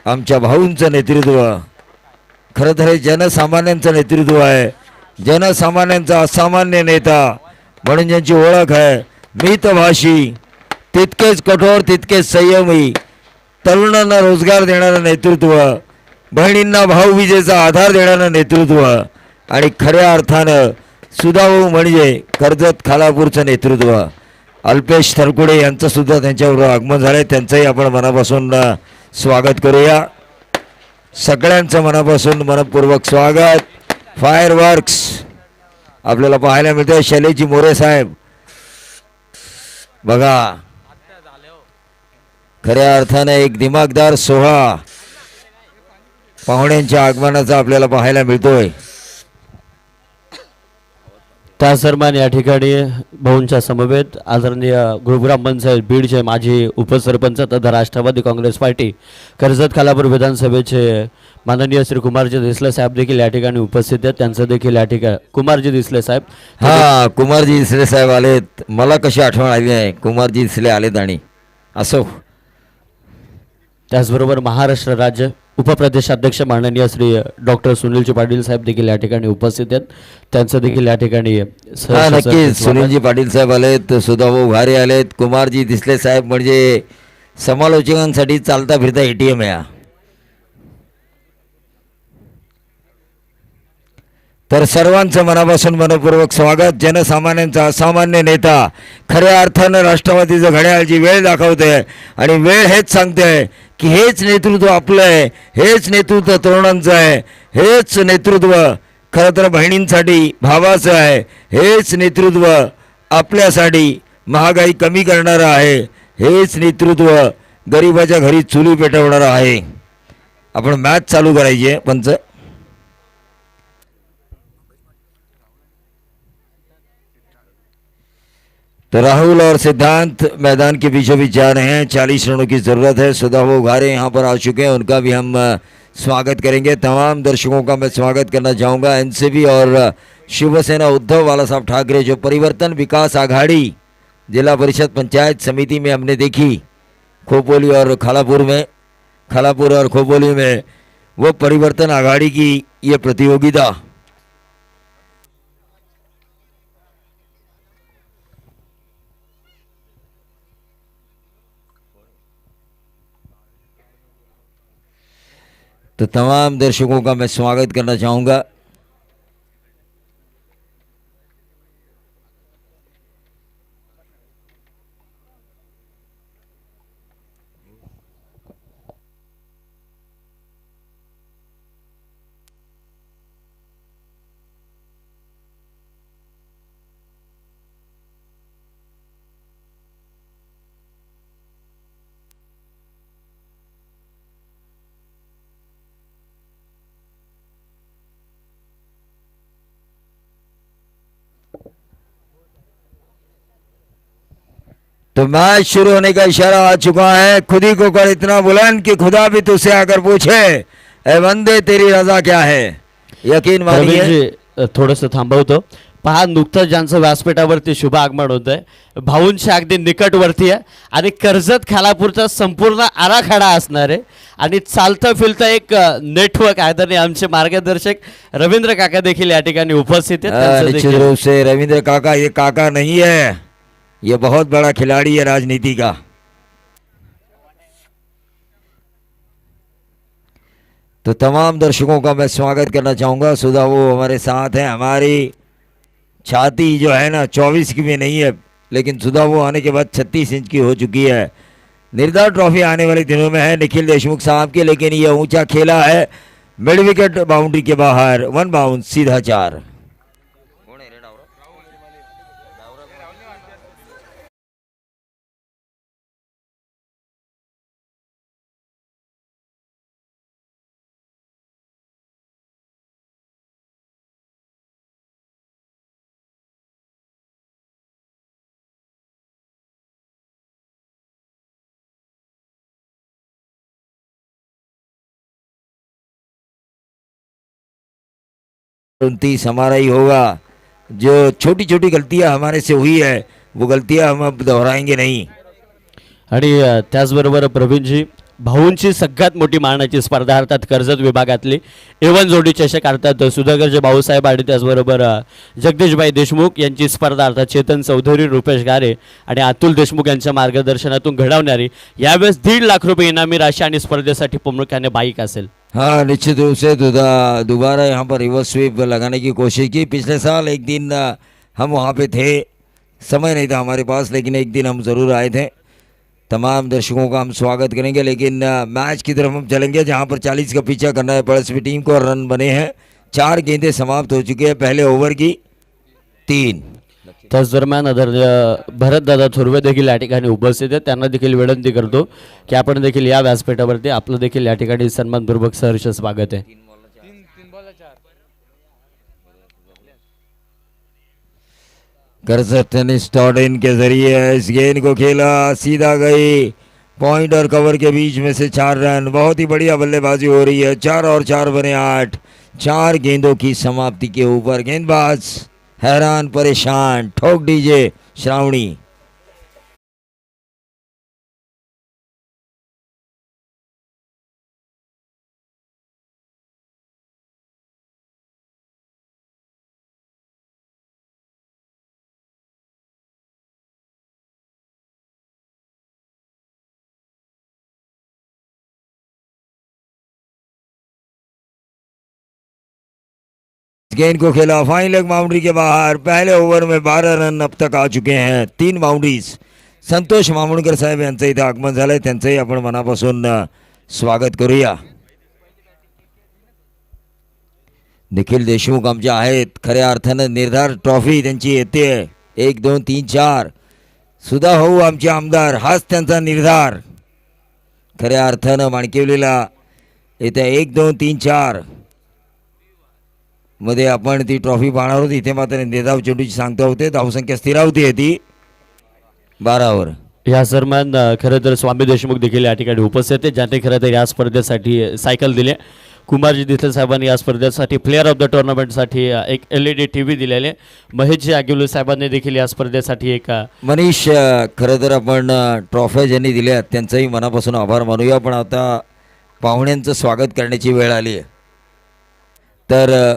Speaker 2: आमच्या भाऊंचं नेतृत्व खरं तर हे जनसामान्यांचं नेतृत्व आहे. जनसामान्यांचा असामान्य नेता म्हणून ज्यांची ओळख आहे, मितभाषी, तितकेच कठोर तितकेच संयमी, तरुणांना रोजगार देणारं नेतृत्व, बहिणींना भाऊबीजेचा आधार देणारं नेतृत्व आणि खऱ्या अर्थानं सुधाभाऊ म्हणजे कर्जत खालापूरचं नेतृत्व. अल्पेश थरकुडे यांचं सुद्धा त्यांच्याबरोबर आगमन झालं, त्यांचंही आपण मनापासून स्वागत करूया. सगळ्यांचं मनापासून मनपूर्वक स्वागत. फायर वर्क्स आपल्याला पाहायला मिळतं. शैलेशजी मोरे साहेब बघा, खऱ्या अर्थानं एक दिमागदार सोहळा पाहुण्यांच्या आगमनाचा आपल्याला पाहायला मिळतोय.
Speaker 1: त्या दरम्यान या ठिकाणी भाऊंच्या समवेत आदरणीय गुरुग्राम पंचायत बीडचे माजी उपसरपंच तथा राष्ट्रवादी काँग्रेस पार्टी कर्जत खालापूर विधानसभेचे माननीय श्री कुमारजी दिसले साहेब देखील या ठिकाणी उपस्थित आहेत. त्यांचं देखील या ठिकाणी कुमारजी दिसले साहेब,
Speaker 2: हा कुमारजी दिसले साहेब आलेत. मला कशी आठवण आली नाही, कुमारजी दिसले आलेत. आणि असो,
Speaker 1: त्याचबरोबर महाराष्ट्र राज्य उपप्रदेशाध्यक्ष माननीय श्री डॉक्टर सुनीलजी पाटील साहेब देखील या ठिकाणी उपस्थित आहेत. त्यांचं देखील या ठिकाणी
Speaker 2: नक्कीच सुनीलजी पाटील साहेब आलेत, सुधाभाऊ घारे आलेत. कुमारजी दिसले साहेब म्हणजे समालोचकांसाठी चालता फिरता ATM आहे. तर सर्वांचं मनापासून मनपूर्वक स्वागत. जनसामान्यांचा असामान्य नेता, खऱ्या अर्थानं राष्ट्रवादीचं घड्याळ जी वेळ दाखवते आणि वेळ हेच सांगते की हेच नेतृत्व आपलं आहे, हेच नेतृत्व तरुणांचं आहे, हेच नेतृत्व खरं तर बहिणींसाठी भावाचं आहे, हेच नेतृत्व आपल्यासाठी महागाई कमी करणारं आहे, हेच नेतृत्व गरिबाच्या घरी चुली पेटवणारं आहे. आपण मॅच चालू करायची आहे पंच. तो राहुल और सिद्धांत मैदान के बीचों बीच जा रहे हैं. 40 रनों की ज़रूरत है. सुधाभाऊ घारे यहाँ पर आ चुके हैं, उनका भी हम स्वागत करेंगे. तमाम दर्शकों का मैं स्वागत करना चाहूँगा. NCP और शिवसेना उद्धव बालासाहब ठाकरे जो परिवर्तन विकास आघाड़ी जिला परिषद पंचायत समिति में हमने देखी खोपोली और खालापुर और खोपोली में, वो परिवर्तन आघाड़ी की ये प्रतियोगिता तो तमाम दर्शकों का मैं स्वागत करना चाहूँगा. तो मैच शुरू होने का इशारा आ चुका है. खुद ही को कर इतना बुलंद कि खुदा भी तुझसे आकर पूछे, ए बंदे तेरी रजा क्या है. यकीन मानिए
Speaker 1: प्रवीणजी थोडंसं थांबवतो. पहा नुकतंच ज्यांचं व्यासपीठावरती शुभ आगमन होत आहे भाऊंच्या अगदी निकटवरती आहे आणि कर्जत खालापूरचा संपूर्ण आराखडा असणार आहे आणि चालतं फिरतं एक नेटवर्क आदरणीय आमचे मार्गदर्शक रवींद्र काका देखील या ठिकाणी उपस्थित आहेत. त्यांचं
Speaker 2: निश्चित
Speaker 1: देखील-
Speaker 2: रूप से रविंद्र काका, ये काका नहीं है, ये बहुत बड़ा खिलाड़ी है राजनीति का। तो तमाम दर्शकों का मैं स्वागत करना चाहूँगा। सुधा वो हमारे साथ हैं। हमारी छाती जो है ना 24 की भी नहीं है, लेकिन सुधा वो आने के बाद 36 इंच की हो चुकी है। निर्धार ट्रॉफी आने वाले दिनों में है निखिल देशमुख साहब की, लेकिन ये ऊंचा खेला है मिड विकेट बाउंड्री के बाहर, 1 बाउंस सीधा 4। उनतीस हमारा ही होगा। जो छोटी छोटी गलतियां हमारे से हुई है वो गलतियां हम अब दोहराएंगे नहीं।
Speaker 1: आणि त्याचबरोबर प्रवीणजी भाऊंची सगळ्यात मोठी मानाची स्पर्धा अर्थात कर्जत विभागातली A1 जोडी चषक अर्थात सुधाकरचे भाऊसाहेब आणि त्याचबरोबर जगदीशभाई देशमुख यांची स्पर्धा अर्थात चेतन चौधरी, रुपेश गारे आणि अतुल देशमुख यांच्या मार्गदर्शनातून घडवणारी यावेळेस 1.5 लाख रुपये इनामी राशी आणि स्पर्धेसाठी प्रामुख्याने बाईक असेल.
Speaker 2: हाँ, निश्चित रूप से दोबारा यहाँ पर रिवर्स स्वीप लगाने की कोशिश की। पिछले साल एक दिन हम वहाँ पे थे, समय नहीं था हमारे पास, लेकिन एक दिन हम ज़रूर आए थे। तमाम दर्शकों का हम स्वागत करेंगे, लेकिन मैच की तरफ हम चलेंगे जहाँ पर 40 का पीछा करना है पड़ोसी टीम को। रन बने हैं, 4 गेंदें समाप्त हो चुकी है पहले ओवर की 3।
Speaker 1: त्याच दरम्यान आदरणीय भरतदादा थोरवे देखील या ठिकाणी उपस्थित आहेत. त्यांना देखील विनंती करतो की आपण देखील या व्यासपीठावरती आपलं देखील या ठिकाणी सन्मानपूर्वक सहर्ष स्वागत आहे.
Speaker 2: कर्जत ने स्टॉर्डन के जरिए इस गेंद को खेला, सीधा गई पॉइंट और कवर के बीच में से 4 रन। बहुत ही बढ़िया बल्लेबाजी हो रही है। 4 और 4 बने 8। 4 गेंदों की समाप्ति के ऊपर गेंदबाज हैरान परेशान, ठोक दीजिए श्रावणी। गेंद को खेला, फाइन लेग बाउंड्री के बाहर। पहले ओवर में 12 रन अब तक आ चुके हैं, 3 बाउंड्रीज। संतोष मामुणकर साहेब यांचं इथं आगमन झालंय, त्यांचंही आपण मनापासून स्वागत करूया। निखिल देशमुख आमचे आहेत, खऱ्या अर्थानं निर्धार ट्रॉफी त्यांची येते। 1 2 3 4 सुधा भाऊ आमचे आमदार, हाच त्यांचा निर्धार। खऱ्या अर्थानं माणकेवलीला येत्या 1 2 3 4 मध्ये आपण ती ट्रॉफी पाहणार आहोत। इथे मात्र निर्धाव चेंडूची सांगता होते, धावसंख्या स्थिरावती आहे ती 12वर।
Speaker 1: या दरम्यान खरं तर स्वामी देशमुख देखील या ठिकाणी उपस्थित आहेत, ज्यांनी खरं तर या स्पर्धेसाठी सायकल दिले. कुमारजी दिथल साहेबांनी या स्पर्धेसाठी प्लेअर ऑफ द टुर्नामेंटसाठी एक LED TV दिलेले. महेशजी आगिवले साहेबांनी देखील या स्पर्धेसाठी एक
Speaker 2: मनीष, खरं तर आपण ट्रॉफ्या ज्यांनी दिल्या त्यांचंही मनापासून आभार मानूया, पण आता पाहुण्यांचं स्वागत करण्याची वेळ आली आहे। तर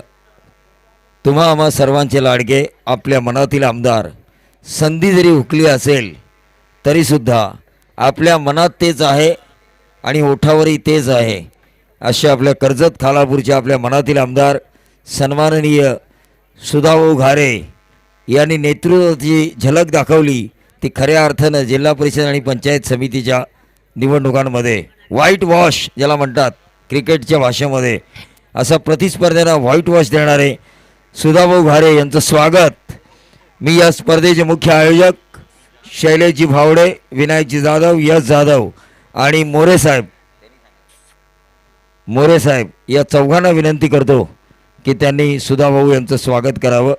Speaker 2: तुम्हा आम्हा सर्वांचे लाडके, आपल्या मनातील आमदार, संधी जरी हुकली असेल तरीसुद्धा आपल्या मनात तेच आहे आणि ओठावरही तेच आहे, असे आपल्या कर्जत खालापूरचे आपल्या मनातील आमदार सन्माननीय सुधाभाऊ घारे यांनी नेतृत्वाची झलक दाखवली ती खऱ्या अर्थानं जिल्हा परिषद आणि पंचायत समितीच्या निवडणुकांमध्ये व्हाईट वॉश ज्याला म्हणतात क्रिकेटच्या भाषेमध्ये, असा प्रतिस्पर्ध्यांना व्हाईट वॉश देणारे सुधाभाऊ घारे यांचं स्वागत। मी या स्पर्धेचे मुख्य आयोजक शैलेशजी भावडे, विनायकजी जाधव, यश जाधव आणि मोरे साहेब या चौघांना विनंती करतो की त्यांनी सुधाभाऊ यांचं स्वागत करावं।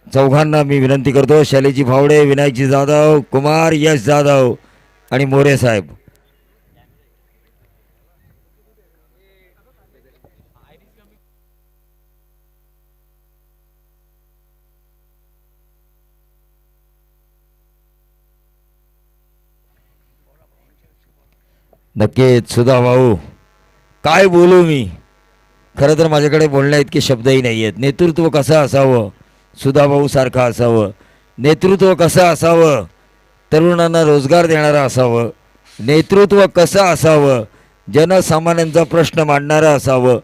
Speaker 2: चौघांना मी विनंती करतो, शैलेशजी भावडे, विनायकजी जाधव, कुमार, यश जाधव आणि मोरे साहेब। नक्कीच सुधा भाऊ, काय बोलू मी. खरं तर माझ्याकडे बोलण्या इतके शब्दही नाही आहेत. नेतृत्व कसं असावं, सुधाभाऊ सारखं असावं. नेतृत्व कसं असावं, तरुणांना रोजगार देणारं असावं. नेतृत्व कसं असावं, जनसामान्यांचा प्रश्न मांडणारं असावं.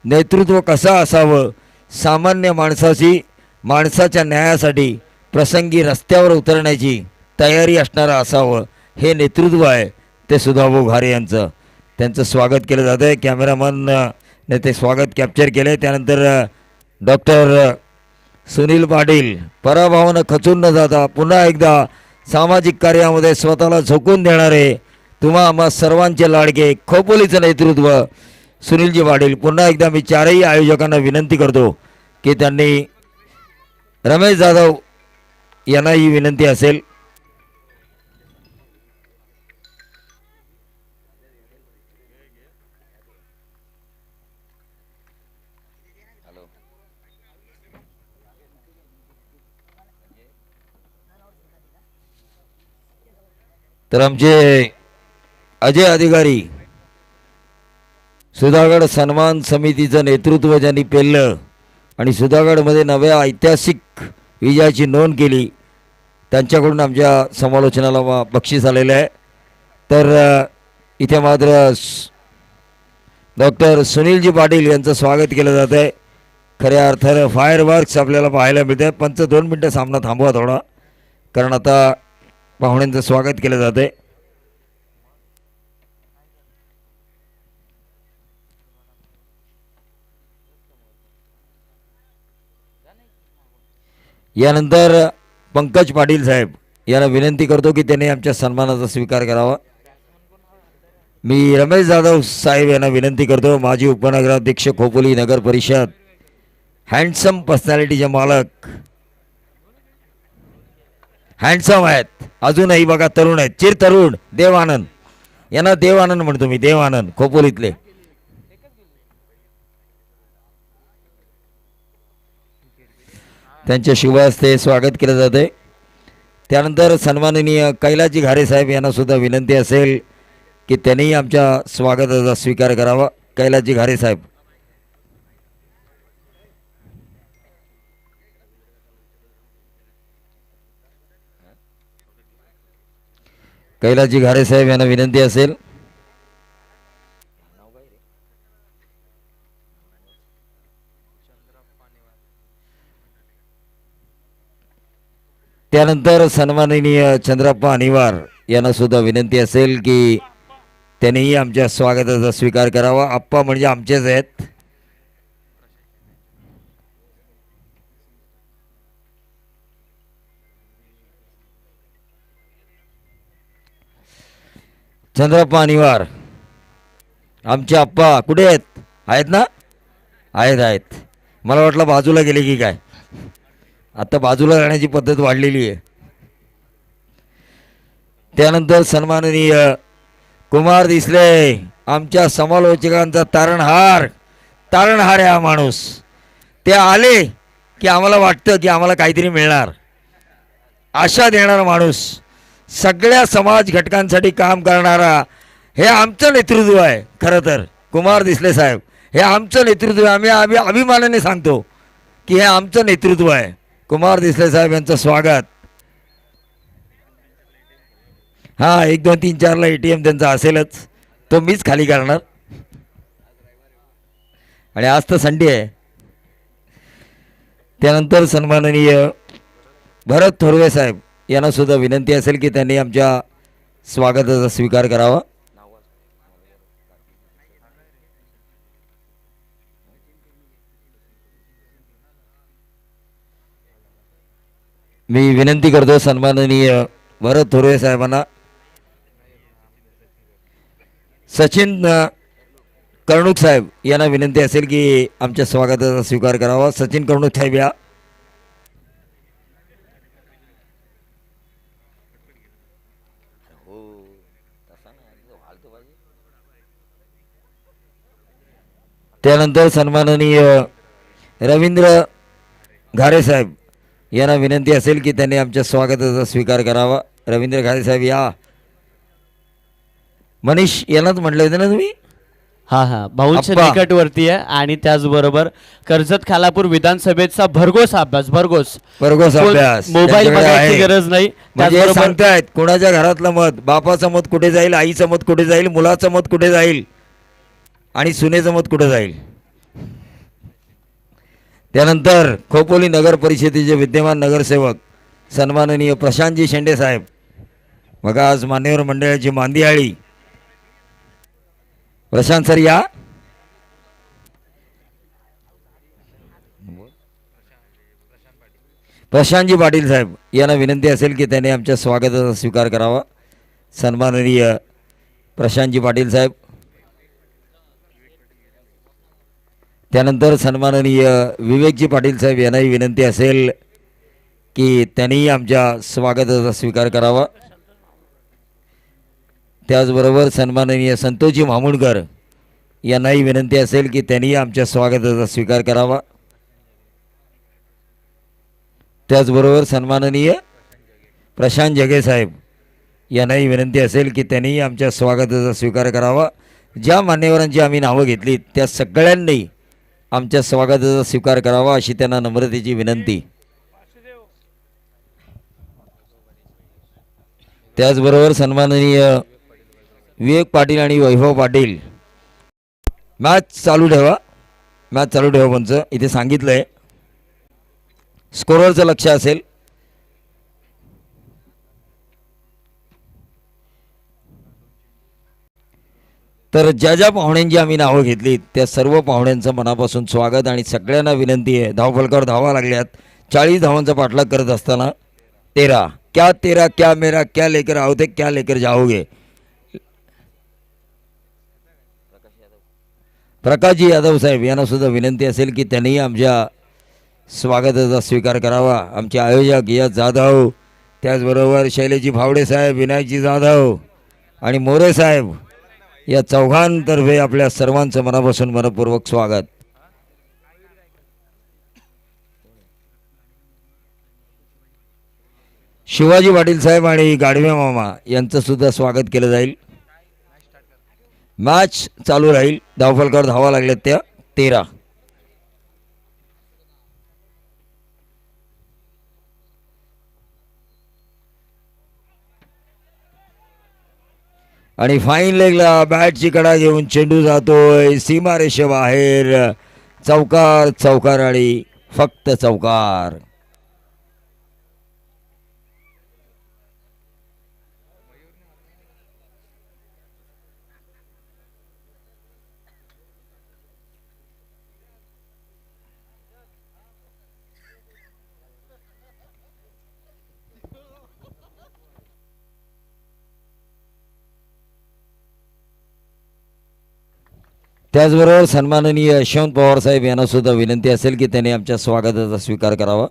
Speaker 2: नेतृत्व कसं असावं, सामान्य माणसाच्या न्यायासाठी प्रसंगी रस्त्यावर उतरण्याची तयारी असणारं असावं. हे नेतृत्व आहे ते सुधाभाऊ घारे यांचं. त्यांचं स्वागत केलं जातं आहे. कॅमेरामनने ते स्वागत कॅप्चर केलं आहे. त्यानंतर डॉक्टर सुनील पाटील पराभवानं खचून न जाता पुन्हा एकदा सामाजिक कार्यामध्ये स्वतःला झोकून देणारे तुम्हा आम्हा सर्वांचे लाडके खोपोलीचं नेतृत्व सुनीलजी पाटील. पुन्हा एकदा मी चारही आयोजकांना विनंती करतो की त्यांनी रमेश जाधव यांना ही विनंती असेल. तर आमचे अजय अधिकारी सुधागड सन्मान समितीचं नेतृत्व ज्यांनी पेललं आणि सुधागडमध्ये नव्या ऐतिहासिक विजयाची नोंद केली, त्यांच्याकडून आमच्या समालोचनाला बक्षीस आलेलं आहे. तर इथे मात्र डॉक्टर सुनीलजी पाटील यांचं स्वागत केलं जात आहे. खऱ्या अर्थानं फायरवर्क्स आपल्याला पाहायला मिळत आहे. 2 मिनटं सामना थांबवा थोडा, कारण आता पाहुण्यांचं स्वागत केलं जातं आहे. यानंतर पंकज पाटील साहेब यांना विनंती करतो की त्यांनी आमच्या सन्मानाचा स्वीकार करावा. मी रमेश जाधव साहेब यांना विनंती करतो, माजी उपनगराध्यक्ष खोपोली नगर परिषद, हँडसम पर्सनॅलिटीचे मालक, हँडसम आहेत, अजूनही बघा तरुण आहेत, चिर तरुण. देवानंद यांना देवानंद म्हणतो मी, देवानंद खोपोलीतले. त्यांच्या शुभ हस्ते स्वागत केलं जाते. त्यानंतर सन्माननीय कैलाजी घारे साहेब यांना सुद्धा विनंती असेल की त्यांनी आमच्या स्वागताचा स्वीकार करावा. कैलाजी घारे साहेब. कैलाजी घारे साहेब यांना विनंती असेल. त्यानंतर सन्माननीय चंद्रप्पा अनिवार यांना सुद्धा विनंती असेल की त्यांनीही आमच्या स्वागताचा स्वीकार करावा. आप्पा म्हणजे आमचेच आहेत. चंद्रप्पा अनिवार आमचे आप्पा कुठे आहेत? आहेत ना? आहेत. मला वाटलं बाजूला गेले की काय. आता बाजूला जाण्याची पद्धत वाढलेली आहे. त्यानंतर सन्माननीय कुमार दिसले, आमच्या समालोचकांचा तारणहार आहे हा माणूस. ते आले की आम्हाला वाटतं की आम्हाला काहीतरी मिळणार, आशा देणारा माणूस, सगळ्या समाज घटकांसाठी काम करणारा, हे आमचं नेतृत्व आहे. खरं तर कुमार दिसले साहेब हे आमचं नेतृत्व आहे. आम्ही अभिमानाने सांगतो की हे आमचं नेतृत्व आहे. कुमार दिसले साहेब यांचं स्वागत. हां, 1 2 3 4ला ATM त्यांचा असेलच, तो मीच खाली करणार. आणि आज तर संडे आहे. त्यानंतर सन्माननीय भरत थोरवे साहेब यांना सुद्धा विनंती असेल की त्यांनी आमच्या स्वागताचा स्वीकार करावा. मी विनंती करतो सन्माननीय भरत थोरवे साहेबांना. सचिन कर्णुक साहेब यांना विनंती असेल की आमच्या स्वागताचा स्वीकार करावा. सचिन कर्णुक साहेब या. त्यानंतर सन्माननीय रवींद्र घारे साहेब यांना विनंती असेल की त्यांनी आमच्या स्वागताचा स्वीकार करावा. रवींद्र घारे साहेब या. मनीष यालाच म्हटलं होतं ना तुम्ही?
Speaker 1: हा हा भाऊंच्या
Speaker 2: अप्पा.
Speaker 1: निकटवर्ती आहे आणि त्याचबरोबर कर्जत खालापूर विधानसभेचा भरघोस अभ्यास भरघोस
Speaker 2: भरघोस अभ्यास
Speaker 1: मोबाईल
Speaker 2: त्यांच्याकडे
Speaker 1: बघायची
Speaker 2: आहे.
Speaker 1: गरज नाही.
Speaker 2: म्हणजे
Speaker 1: त्याचबरोबर
Speaker 2: सांगतायत कोणाच्या घरातलं मत, बापाचं मत कुठे जाईल, आईचं मत कुठे जाईल, मुलाचं मत कुठे जाईल आणि सुनेचं मत कुठे जाईल. त्यानंतर खोपोली नगर परिषदेचे विद्यमान नगरसेवक सन्माननीय प्रशांतजी शेंडे साहेब, मग आज मान्यवर मंडळाची मांदियाळी प्रशांत सर या. प्रशांतजी पाटील साहेब यांना विनंती असेल की त्यांनी आमच्या स्वागताचा स्वीकार करावा. सन्माननीय प्रशांतजी पाटील साहेब. त्यानंतर सन्माननीय विवेकजी पाटील साहेब यांनाही विनंती असेल की त्यांनी आमच्या स्वागताचा स्वीकार करावा. त्याचबरोबर सन्माननीय संतोषजी मामुणकर यांनाही विनंती असेल की त्यांनी आमच्या स्वागताचा स्वीकार करावा. त्याचबरोबर सन्माननीय प्रशांत जगे साहेब यांनाही विनंती असेल की त्यांनी आमच्या स्वागताचा स्वीकार करावा. ज्या मान्यवरांची आम्ही नावं घेतली त्या सगळ्यांनी आमच्या स्वागताचा स्वीकार करावा अशी त्यांना नम्रतेची विनंती. त्याचबरोबर सन्माननीय विवेक पाटील आणि वैभव पाटील, मॅच चालू ठेवा, मॅच चालू ठेवा. पंच इथे सांगितलं आहे स्कोररचं लक्ष असेल. तर ज्या ज्या पाहुण्यांची आम्ही नावं घेतली त्या सर्व पाहुण्यांचं मनापासून स्वागत आणि सगळ्यांना विनंती आहे. धावफलकावर धावा लागल्यात. 40 धावांचा पाठलाग करत असताना 13 क्या मेरा क्या लेकर आओगे क्या लेकर जाओगे. प्रकाशजी यादव साहेब यांना सुद्धा विनंती असेल की त्यांनी आमच्या स्वागताचा स्वीकार करावा. आमचे आयोजक या जाधव, त्याचबरोबर शैलेजी भावडे साहेब, विनायकजी जाधव आणि मोरे साहेब या चौघांतर्फे आपल्या सर्वांचं मनापासून मनपूर्वक स्वागत. शिवाजी पाटील साहेब आणि गाडवे मामा यांचं सुद्धा स्वागत केलं जाईल. मॅच चालू राहील. धावफलकावर धावा लागल्यात त्या 13. आणि फाईन लेगला बॅटची कडा घेऊन चेंडू जातोय सीमारेषेबाहेर. चौकार, चौकार आणि फक्त चौकार. त्याचबरोबर सन्माननीय यशवंत पवार साहेब यांना सुद्धा विनंती असेल की त्यांनी आमच्या स्वागताचा स्वीकार करावा.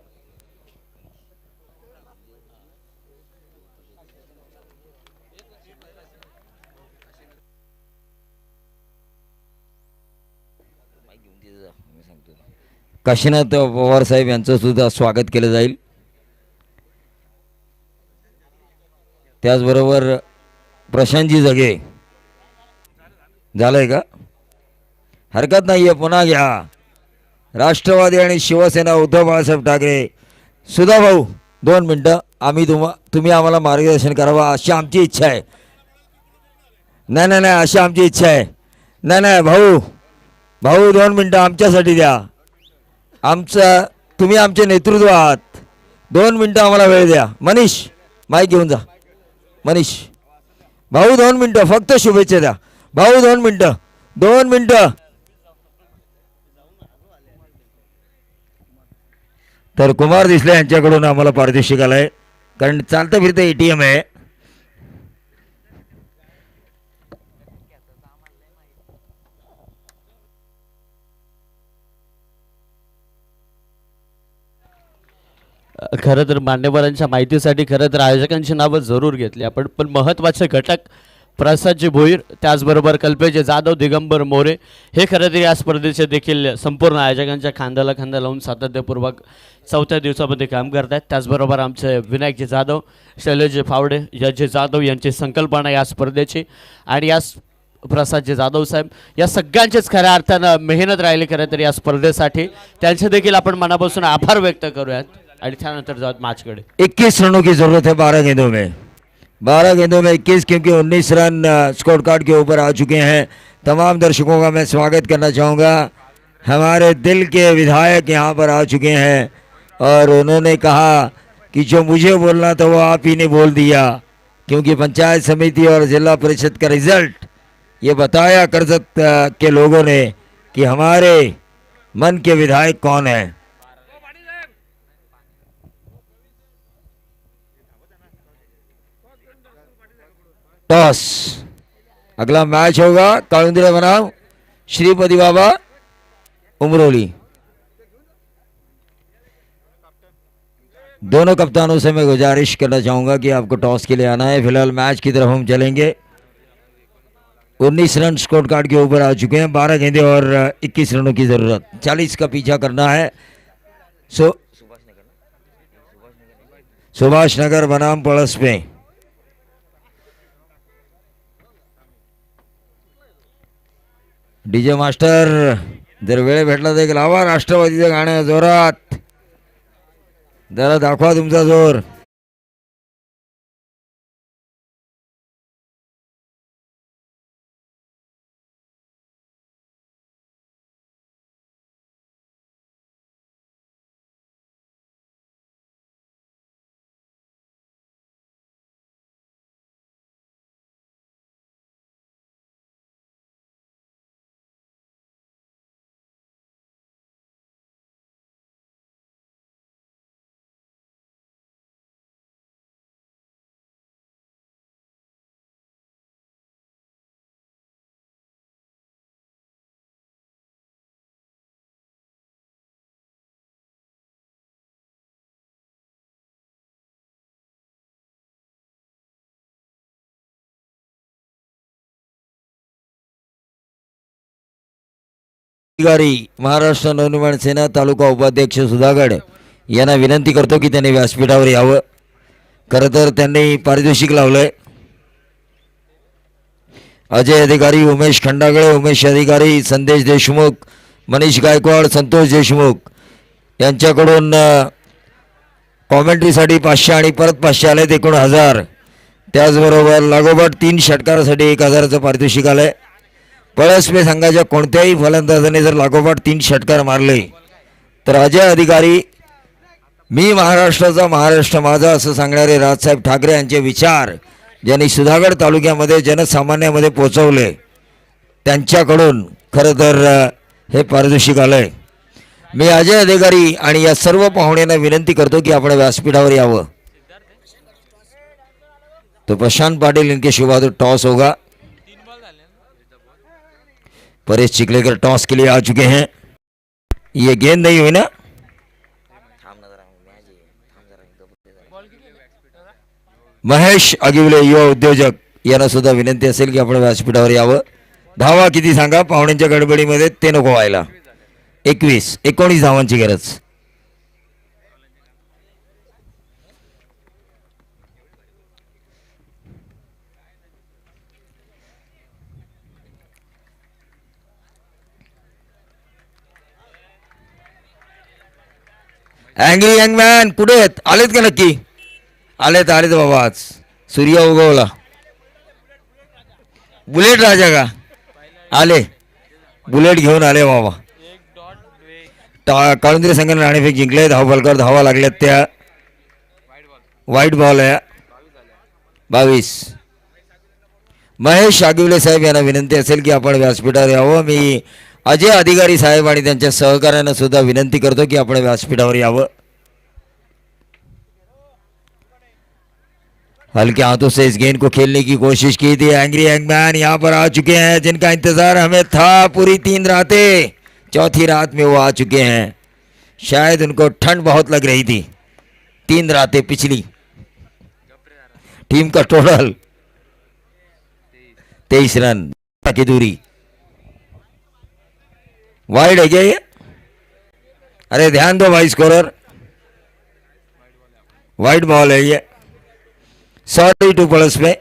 Speaker 2: काशीनाथ पवार साहेब यांचं सुद्धा स्वागत केलं जाईल. त्याचबरोबर प्रशांतजी जगे. झालंय का? हरकत नाही आहे, पुन्हा घ्या. राष्ट्रवादी आणि शिवसेना उद्धव बाळासाहेब ठाकरे. सुधा भाऊ 2 मिनटं. आम्ही तुम्ही आम्हाला मार्गदर्शन करावं अशी आमची इच्छा आहे. नाही अशी आमची इच्छा आहे. नाही भाऊ 2 मिनटं आमच्यासाठी द्या. तुम्ही आमचे नेतृत्व आहात. 2 मिनटं आम्हाला वेळ द्या. मनीष माईक घेऊन जा. मनीष भाऊ 2 मिनटं फक्त शुभेच्छा द्या. भाऊ 2 मिनटं. तर कुमार दिसले यांच्याकडून आम्हाला पारितोषिक आलंय, कारण चालतं फिरतं ATM आहे.
Speaker 1: खरं तर मान्यवरांच्या माहितीसाठी खरं तर आयोजकांची नावं जरूर घेतली आपण, पण महत्त्वाचे घटक प्रसादजी भोईर, त्याचबरोबर कल्पेशजी जाधव, दिगंबर मोरे हे खरं तर या स्पर्धेचे देखील संपूर्ण आयोजकांच्या खांद्याला खांदा लावून सातत्यपूर्वक चौथ्या दिवसामध्ये काम करत आहेत. त्याचबरोबर आमचे विनायकजी जाधव, शैलेशजी फावडे, यशजी जाधव यांची संकल्पना या स्पर्धेची आणि या प्रसादजी जाधव साहेब या सगळ्यांचेच खऱ्या अर्थानं मेहनत राहिली खरं तर या स्पर्धेसाठी. त्यांचे देखील आपण मनापासून आभार व्यक्त करूयात आणि त्यानंतर जाऊयात मॅचकडे.
Speaker 2: 21 रनों की जरूरत है 12 गेंदों में, 12 गेंदों में 21, क्योंकि 19 रन स्कोर कार्ड के ऊपर आ चुके हैं. तमाम दर्शकों का मैं स्वागत करना चाहूँगा. हमारे दिल के विधायक यहाँ पर आ चुके हैं और उन्होंने कहा कि जो मुझे बोलना था वो आप ही ने बोल दिया, क्योंकि पंचायत समिति और जिला परिषद का रिजल्ट ये बताया करजत के लोगों ने कि हमारे मन के विधायक कौन है. टॉस, अगला मैच होगा काळुंदरे बनाम श्रीपति बाबा उमरोली. दोनों कप्तानों से मैं गुजारिश करना चाहूँगा कि आपको टॉस के लिए आना है. फिलहाल मैच की तरफ हम चलेंगे. 19 रन स्कोर कार्ड के ऊपर आ चुके हैं, 12 गेंदे और 21 रनों की ज़रूरत. 40 का पीछा करना है. सुभाष नगर बनाम पळस पे. डीजे मास्टर जर वेळ भेटला तर एक लावा राष्ट्रवादीचं गाणं जोरात. जरा दाखवा तुमचा जोर. अधिकारी महाराष्ट्र नवनिर्माण सेना तालुका उपाध्यक्ष सुधागड यांना विनंती करतो की त्यांनी व्यासपीठावर यावं. खरं तर त्यांनी पारितोषिक लावलंय. अजय अधिकारी, उमेश खंडागळे, उमेश अधिकारी, संदेश देशमुख, मनीष गायकवाड, संतोष देशमुख यांच्याकडून कॉमेंट्रीसाठी 500 आणि परत 500 आले, एकूण 1000. त्याचबरोबर लागोपाठ 3 षटकारासाठी 1000चं पारितोषिक आलंय. पळसपे संघाच्या कोणत्याही फलंदाजाने जर लागोपाठ 3 षटकार मारले तर अजय अधिकारी, मी महाराष्ट्राचा, महाराष्ट्र माझा असं सांगणारे राजसाहेब ठाकरे यांचे विचार ज्यांनी सुधागड तालुक्यामध्ये जनसामान्यामध्ये पोचवले, त्यांच्याकडून खरं तर हे पारितोषिक आलंय. मी अजय अधिकारी आणि या सर्व पाहुण्यांना विनंती करतो की आपण व्यासपीठावर यावं. तो प्रशांत पाटिल इनके शुभ हाथों टॉस होगा. परेश चिखलेकर टॉस के लिए आ चुके हैं. ये गेंद नहीं हुई ना. महेश आगिवले युवा उद्योजक यांना सुद्धा विनंती असेल की आपण व्यासपीठावर यावं. धावा किती सांगा, पाहुण्यांच्या गडबडीमध्ये ते नको व्हायला. 19 धावांची गरज. अँग्री यंग मॅन कुठे आहेत? आलेत का नक्की? आलेत बाबा. आज सूर्य उगवला. बुलेट राजा का आले? बुलेट घेऊन आले बाबा. काळुंदरे संघाने नाणेफेक जिंकले. धावफलकावर धावा लागल्यात त्या. वाईट बॉल आहे. 22. महेश आगिवले साहेब यांना विनंती असेल की आपण व्यासपीठावर यावं. मी अजय अधिकारी साहेब आणि त्यांच्या सहकार्यांना सुद्धा विनंती करतो की आपण व्यासपीठावर यावं. हल्के हाथों से इस गेंद को खेलने की कोशिश की थी. एंग्री यंगमैन यहाँ पर आ चुके हैं जिनका इंतजार हमें था पूरी 3 रातें. चौथी रात में वो आ चुके हैं. शायद उनको ठंड बहुत लग रही थी. 3 रातें पिछली. टीम का टोटल 23 रन की दूरी. वाइड है क्या ये? अरे ध्यान दो भाई स्कोरर. वाइड बॉल है ये, 42 प्लस पे।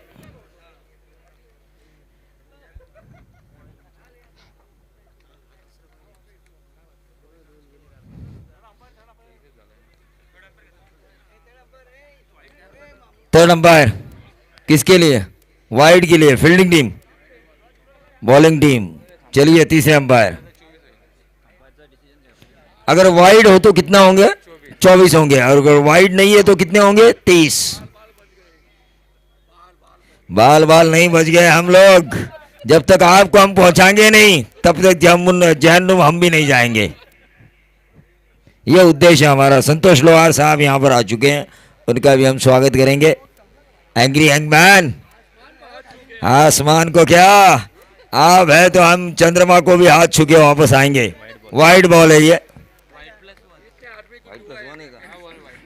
Speaker 2: थर्ड अंपायर किसके लिए? वाइड के लिए, फील्डिंग टीम, बॉलिंग टीम। चलिए तीसरे अंपायर। अगर वाइड हो तो कितना होंगे? 24 होंगे, और अगर वाइड नहीं है तो कितने होंगे? 23। बाल बाल नहीं बच गए हम लोग। जब तक आपको हम पहुंचाएंगे नहीं तब तक जहन्नुम हम भी नहीं जाएंगे। यह उद्देश्य हमारा। संतोष लोहार साहब यहां पर आ चुके हैं, उनका भी हम स्वागत करेंगे। एंग्री हैंगमैन, आसमान को क्या आप है तो हम चंद्रमा को भी हाथ छू के वापस आएंगे। वाइड बॉल है ये,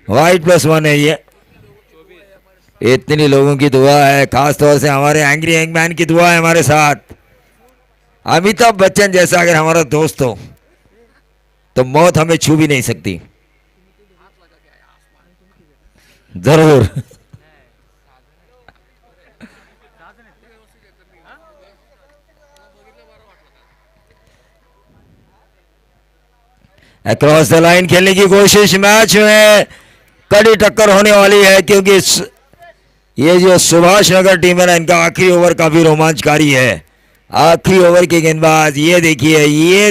Speaker 2: वाइड +1 है ये। इतने लोगों की दुआ है, खास तौर से हमारे एंग्री हैंगमैन की दुआ है हमारे साथ। अमिताभ बच्चन जैसा अगर हमारा दोस्त हो तो मौत हमें छू भी नहीं सकती। जरूर। अक्रॉस द लाइन खेलने की कोशिश, मैच में कड़ी टक्कर होने वाली है, क्योंकि ये जो सुभाष नगर टीम है ना, इनका आखिरी ओवर काफी रोमांचकारी है। आखिरी ओवर के गेंदबाज ये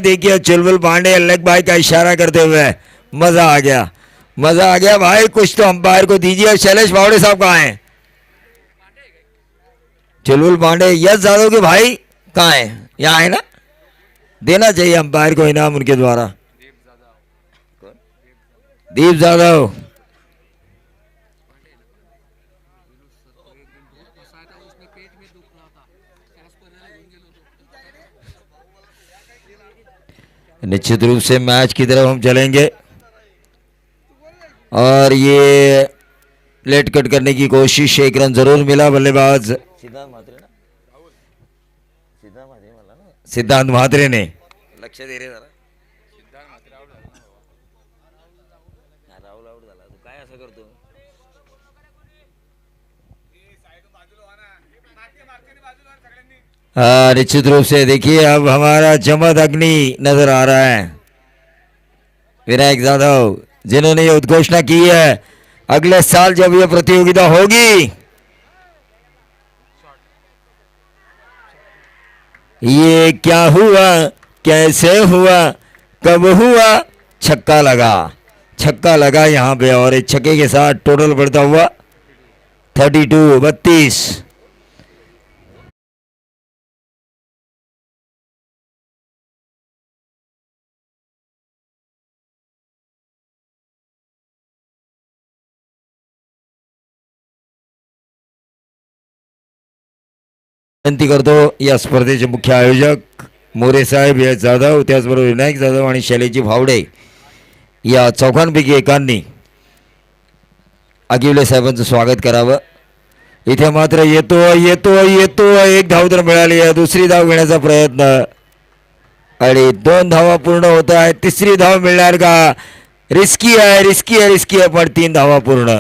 Speaker 2: देखिए चुलबुल पांडे लेग बाई का इशारा करते हुए। मजा आ गया, मजा आ गया भाई। कुछ तो अंपायर को दीजिए। शैलेश बावड़े साहब कहाँ हैं? चुलबुल पांडे, यश जादव के भाई कहाँ हैं? यहाँ है ना, देना चाहिए अंपायर को इनाम उनके द्वारा। दीप जादव, निश्चित रूप से मैच की तरफ हम चलेंगे, और ये लेट कट करने की कोशिश, 1 रन जरूर मिला। बल्लेबाज सिद्धांत म्हात्रे ने लक्ष्य दे रहे जरा। राहुल आउट झाला, तू काय असं करतो? निश्चित रूप से देखिए अब हमारा चमक अग्नि नजर आ रहा है। विनायक जाधव, जिन्होंने ये उद्घोषणा की है अगले साल जब ये प्रतियोगिता होगी, ये क्या हुआ, कैसे हुआ, कब हुआ? छक्का लगा, छक्का लगा यहां पे, और एक छक्के के साथ टोटल बढ़ता हुआ 32। विनंती करतो या स्पर्धेचे मुख्य आयोजक मोरे साहेब यश जाधव, त्याचबरोबर विनायक जाधव आणि शैलेजी भावडे या चौघांपैकी एकांनी आगिवले साहेबांचं स्वागत करावं। इथे मात्र येतो एक धाव तर मिळाली आहे, दुसरी धाव घेण्याचा प्रयत्न, आणि 2 धावा पूर्ण होत आहे। तिसरी धाव मिळणार का? रिस्की आहे पण 3 धावा पूर्ण।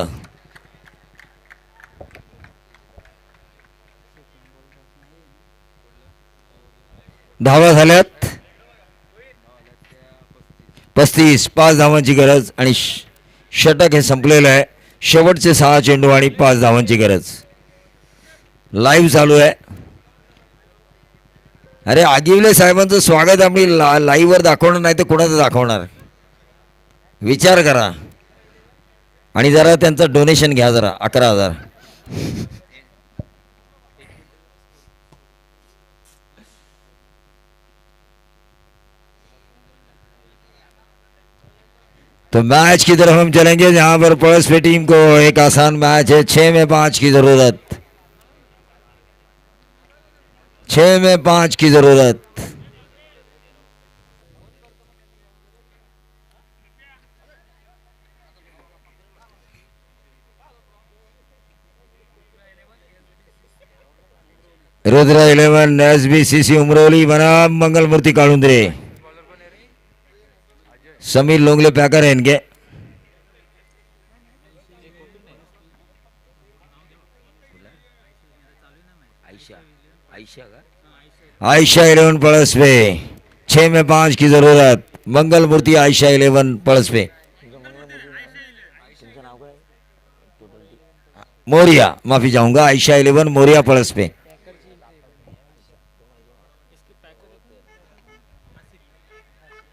Speaker 2: धावा झाल्यात 35, 5 धावांची गरज, आणि षटक हे संपलेलं आहे। शेवटचे 6 चेंडू आणि 5 धावांची गरज। लाईव्ह चालू आहे। अरे आगिवले साहेबांचं स्वागत आम्ही लाईव्ह वर दाखवणार नाही तर कोणाचं दाखवणार? विचार करा, आणि जरा त्यांचं डोनेशन घ्या जरा, 11,000। तो मैच की तरफ हम चलेंगे, जहां पर पड़ोस पे टीम को एक आसान मैच है। 6 में 5 की जरूरत, 6 में 5 की जरूरत। रुद्र 11 SBCC उमरोली बनाम मंगलमूर्ति काळुंद्रे। समीर लोंगले पैकर है इनके। आयशा 11 प्लस पे 6 में 5 की जरूरत। मंगल मूर्ति आयशा 11 प्लस पे। मोरिया, माफी चाहूंगा, आयशा 11 मोरिया प्लस पे।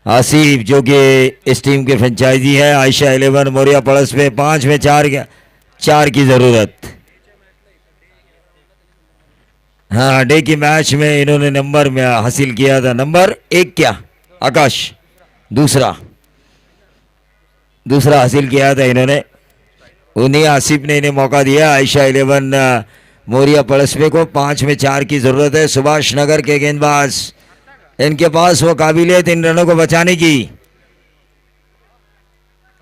Speaker 2: आसिफ जो कि इस टीम के फ्रेंचाइजी है, आयशा 11 मोरिया प्लस पे 5 में 4 की जरूरत। हाँ, डे की मैच में इन्होंने नंबर में हासिल किया था, नंबर 1 क्या आकाश, दूसरा हासिल किया था इन्होंने। उन्हीं आसिफ ने इन्हें मौका दिया। आयशा 11 मोरिया पड़सवे को 5 में 4 की जरूरत है। सुभाष नगर के गेंदबाज, इनके पास वो काबिलियत इन रनों को बचाने की,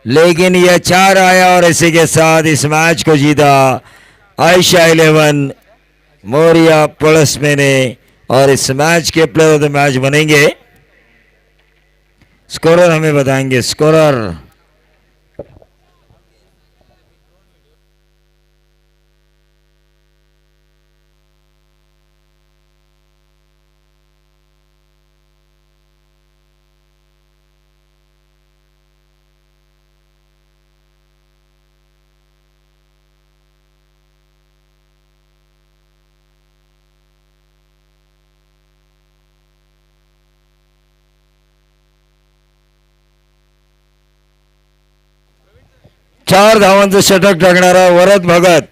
Speaker 2: लेकिन यह 4 आया और इसी के साथ इस मैच को जीता आयशा 11 मोरिया पड़सवे ने, और इस मैच के प्लेयर ऑफ द मैच बनेंगे। स्कोरर हमें बताएंगे, स्कोरर चार धावांचं षटक टाकणारा वरद भगत